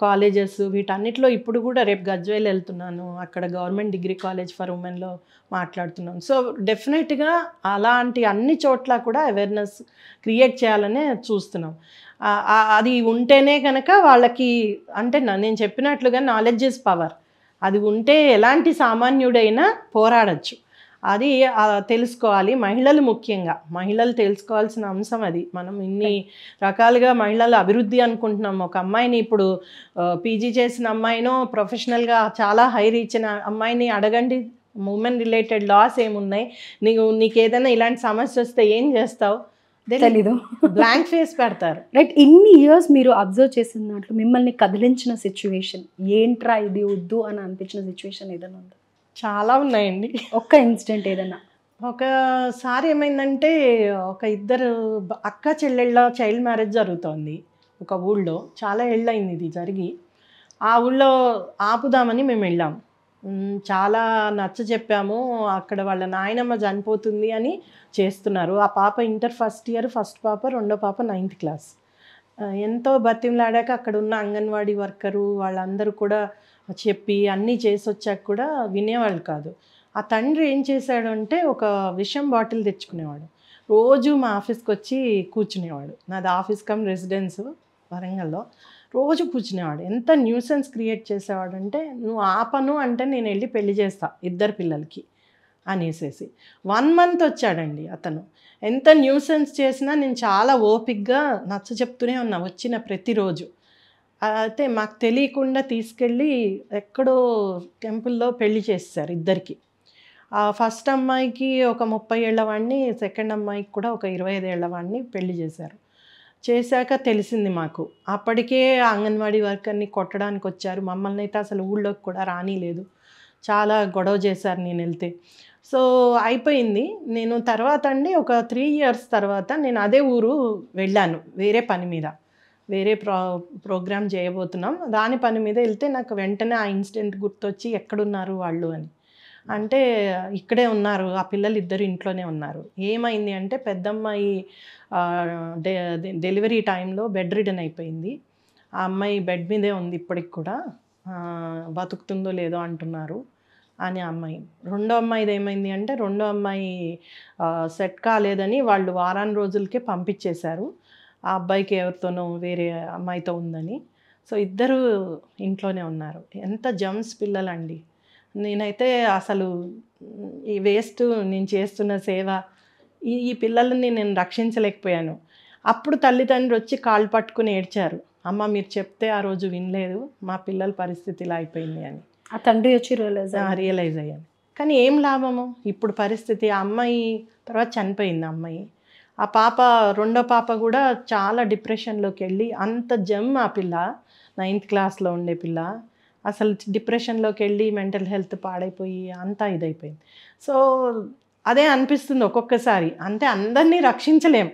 కాలేజెస్ వీటన్నిటిలో ఇప్పుడు కూడా రేపు గజ్వేల్ వెళ్తున్నాను, అక్కడ గవర్నమెంట్ డిగ్రీ కాలేజ్ ఫర్ ఉమెన్లో మాట్లాడుతున్నాను. సో డెఫినెట్గా అలాంటి అన్ని చోట్ల కూడా అవేర్నెస్ క్రియేట్ చేయాలనే చూస్తున్నాం. అది ఉంటేనే కనుక వాళ్ళకి అంటే నేను చెప్పినట్లుగా నాలెడ్జ్ ఇస్ పవర్. అది ఉంటే ఎలాంటి సామాన్యుడైనా పోరాడచ్చు. అది తెలుసుకోవాలి. మహిళలు ముఖ్యంగా మహిళలు తెలుసుకోవాల్సిన అంశం అది. మనం ఇన్ని రకాలుగా మహిళల అభివృద్ధి అనుకుంటున్నాం. ఒక అమ్మాయిని ఇప్పుడు పీజీ చేసిన అమ్మాయినో ప్రొఫెషనల్గా చాలా హై రీచ్ అమ్మాయిని అడగండి, ఉమెన్ రిలేటెడ్ లాస్ ఏమున్నాయి, నీకు ఏదైనా ఇలాంటి సమస్య వస్తే ఏం చేస్తావు, తెలీదు, బ్లాంక్ ఫేస్ పెడతారు. రైట్. ఇన్ని ఇయర్స్ మీరు అబ్జర్వ్ చేసిన దాంట్లో మిమ్మల్ని కదిలించిన సిచ్యువేషన్ ఏంట్రా ఇది వద్దు అని అనిపించిన సిచ్యువేషన్ ఏదైనా ఉందా? చాలా ఉన్నాయండి. ఒక్క ఇన్సిడెంట్ ఏదైనా. ఒకసారి ఏమైందంటే ఒక ఇద్దరు అక్క చెల్లెళ్ళ చైల్డ్ మ్యారేజ్ జరుగుతోంది ఒక ఊళ్ళో. చాలా ఏళ్ళయింది ఇది జరిగి. ఆ ఊళ్ళో ఆపుదామని మేము వెళ్ళాం. చాలా నచ్చ చెప్పాము. అక్కడ వాళ్ళ నాయనమ్మ చనిపోతుంది అని చేస్తున్నారు. ఆ పాప ఇంటర్ ఫస్ట్ ఇయర్, ఫస్ట్ పాప, రెండో పాప 9th క్లాస్. ఎంతో బతిమలాడాక అక్కడ ఉన్న అంగన్వాడీ వర్కరు వాళ్ళందరూ కూడా చెప్పి అన్నీ చేసి వచ్చాక కూడా వినేవాళ్ళు కాదు. ఆ తండ్రి ఏం చేశాడు అంటే ఒక విషం బాటిల్ తెచ్చుకునేవాడు. రోజు మా ఆఫీస్కి వచ్చి కూర్చునేవాడు. నాది ఆఫీస్ కమ్ రెసిడెన్స్ వరంగల్లో. రోజు కూర్చునేవాడు. ఎంత న్యూసెన్స్ క్రియేట్ చేసేవాడు అంటే, నువ్వు ఆపను అంటే నేను వెళ్ళి పెళ్లి చేస్తా ఇద్దరు పిల్లలకి అనేసేసి. 1 month వచ్చాడండి అతను. ఎంత న్యూసెన్స్ చేసినా నేను చాలా ఓపిక్గా నచ్చ చెప్తూనే ఉన్నా వచ్చిన ప్రతిరోజు. అయితే మాకు తెలియకుండా తీసుకెళ్ళి ఎక్కడో టెంపుల్లో పెళ్లి చేసేసారు ఇద్దరికి. ఫస్ట్ అమ్మాయికి ఒక 30 ఏళ్ల వాడిని, సెకండ్ అమ్మాయికి కూడా ఒక 25 ఏళ్ల వాడిని పెళ్లి చేశారు. చేశాక తెలిసింది మాకు. అప్పటికే అంగన్వాడీ వర్కర్ని కొట్టడానికి వచ్చారు. మమ్మల్ని అయితే అసలు ఊళ్ళోకి కూడా రానిలేదు. చాలా గొడవ చేశారు నేను వెళ్తే. సో అయిపోయింది. నేను తర్వాత అండి ఒక 3 years తర్వాత నేను అదే ఊరు వెళ్ళాను వేరే పని మీద. వేరే ప్రోగ్రామ్ చేయబోతున్నాం. దాని పని మీద వెళ్తే నాకు వెంటనే ఆ ఇన్సిడెంట్ గుర్తొచ్చి ఎక్కడున్నారు వాళ్ళు అని. అంటే ఇక్కడే ఉన్నారు, ఆ పిల్లలు ఇద్దరు ఇంట్లోనే ఉన్నారు. ఏమైంది అంటే పెద్దమ్మాయి డెలివరీ టైంలో బెడ్ రిడన్ అయిపోయింది. ఆ అమ్మాయి బెడ్ మీదే ఉంది ఇప్పటికి కూడా. బతుకుతుందో లేదో అంటున్నారు అని అమ్మాయి. రెండో అమ్మాయిది ఏమైంది అంటే రెండో అమ్మాయి సెట్ కాలేదని వాళ్ళు వారాన్ని రోజులకే పంపించేశారు. ఆ అబ్బాయికి ఎవరితోనో వేరే అమ్మాయితో ఉందని. సో ఇద్దరు ఇంట్లోనే ఉన్నారు. ఎంత జమ్స్ పిల్లలండి. నేనైతే అసలు ఈ వేస్ట్ నేను చేస్తున్న సేవ, ఈ పిల్లలని నేను రక్షించలేకపోయాను. అప్పుడు తల్లిదండ్రులు వచ్చి కాళ్ళు పట్టుకుని ఏడ్చారు. అమ్మ మీరు చెప్తే ఆ రోజు వినలేదు, మా పిల్లల పరిస్థితి ఇలా అయిపోయింది అని. ఆ తండ్రి వచ్చి రియలైజ్ అయ్యాను. కానీ ఏం లాభము ఇప్పుడు పరిస్థితి. ఆ అమ్మాయి తర్వాత చనిపోయింది. ఆ అమ్మాయి ఆ పాప రెండో పాప కూడా చాలా డిప్రెషన్లోకి వెళ్ళి, అంత జమ్ ఆ పిల్ల 9th క్లాస్లో ఉండే పిల్ల అసలు డిప్రెషన్లోకి వెళ్ళి మెంటల్ హెల్త్ పాడైపోయి అంతా ఇదైపోయింది. సో అదే అనిపిస్తుంది ఒక్కొక్కసారి. అంటే అందరినీ రక్షించలేం,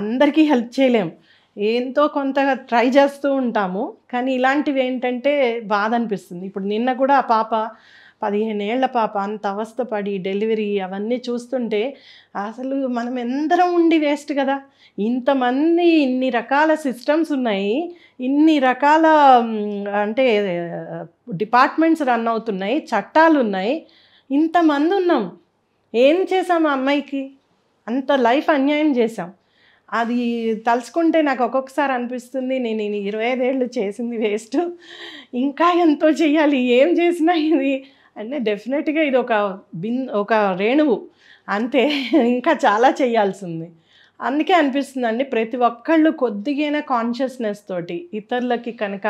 అందరికీ హెల్ప్ చేయలేం, ఎంతో కొంత ట్రై చేస్తూ ఉంటాము. కానీ ఇలాంటివి ఏంటంటే బాధ అనిపిస్తుంది. ఇప్పుడు నిన్న కూడా ఆ పాప 15 ఏళ్ల పాప అంత అవస్థపడి డెలివరీ అవన్నీ చూస్తుంటే అసలు మనం ఎందరం ఉండి వేస్ట్ కదా. ఇంతమంది ఇన్ని రకాల సిస్టమ్స్ ఉన్నాయి, ఇన్ని రకాల అంటే డిపార్ట్మెంట్స్ రన్ అవుతున్నాయి, చట్టాలు ఉన్నాయి, ఇంతమంది ఉన్నాం. ఏం చేసాం ఆ అమ్మాయికి? అంత లైఫ్ అన్యాయం చేసాం. అది తలుచుకుంటే నాకు ఒక్కొక్కసారి అనిపిస్తుంది నేను 25 ఏళ్ళు చేసింది వేస్ట్, ఇంకా ఎంతో చెయ్యాలి, ఏం చేసినా ఇది అంటే డెఫినెట్గా ఇది ఒక రేణువు అంతే, ఇంకా చాలా చేయాల్సింది. అందుకే అనిపిస్తుందండి ప్రతి ఒక్కళ్ళు కొద్దిగైనా కాన్షియస్నెస్ తోటి ఇతరులకి కనుక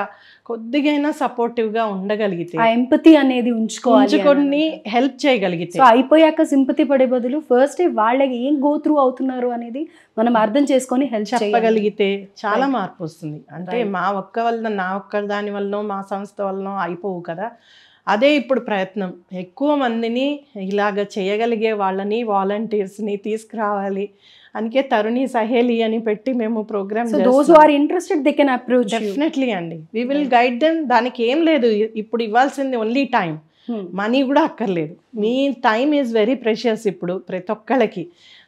కొద్దిగైనా సపోర్టివ్గా ఉండగలిగితే, ఎంపతి అనేది ఉంచుకొని హెల్ప్ చేయగలిగితే, అయిపోయాక సింపతి పడే బదులు ఫస్ట్ వాళ్ళకి ఏం గో త్రూ అవుతున్నారు అనేది మనం అర్థం చేసుకొని హెల్ప్ చెప్పగలిగితే చాలా మార్పు వస్తుంది. అంటే మా ఒక్క వల్ల, నా ఒక్క దాని వల్లనో మా సంస్థ వల్లనో అయిపోవు కదా. అదే ఇప్పుడు ప్రయత్నం, ఎక్కువ మందిని ఇలాగ చేయగలిగే వాళ్ళని వాలంటీర్స్ని తీసుకురావాలి. అందుకే తరుణి సహేలి అని పెట్టి మేము ప్రోగ్రామ్ డెఫినెట్లీ అండి, వి విల్ గైడ్ దెమ్. దానికి ఏం లేదు, ఇప్పుడు ఇవ్వాల్సింది ఓన్లీ టైం, మనీ కూడా అక్కర్లేదు. మీ టైం ఈజ్ వెరీ ప్రెషియస్ ఇప్పుడు ప్రతి ఒక్కళ్ళకి.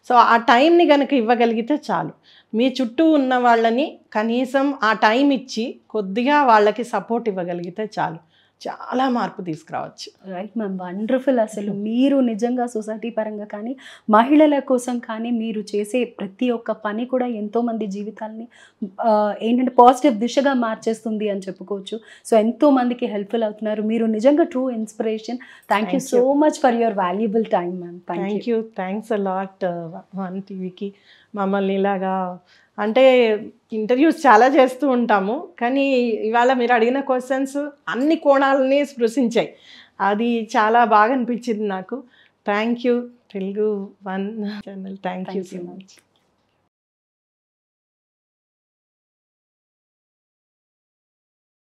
సో ఆ టైంని కనుక ఇవ్వగలిగితే చాలు. మీ చుట్టూ ఉన్న వాళ్ళని కనీసం ఆ టైం ఇచ్చి కొద్దిగా వాళ్ళకి సపోర్ట్ ఇవ్వగలిగితే చాలు, చాలా మార్పు తీసుకురావచ్చు. Right ma'am, wonderful. అసలు మీరు నిజంగా సొసైటీ పరంగా కానీ మహిళల కోసం కానీ మీరు చేసే ప్రతి ఒక్క పని కూడా ఎంతోమంది జీవితాలని ఏంటంటే పాజిటివ్ దిశగా మార్చేస్తుంది అని చెప్పుకోవచ్చు. సో ఎంతోమందికి హెల్ప్ఫుల్ అవుతున్నారు. మీరు నిజంగా true inspiration. Thank you so much for your valuable time ma'am. Thank you. Thanks a lot one టీవీకి మమ్మల్ని ఇలాగా, అంటే ఇంటర్వ్యూస్ చాలా చేస్తూ ఉంటాము కానీ ఇవాళ మీరు అడిగిన క్వశ్చన్స్ అన్ని కోణాలని స్పృశించాయి. అది చాలా బాగా అనిపించింది నాకు. Thank you Telugu one channel. Thank you so much.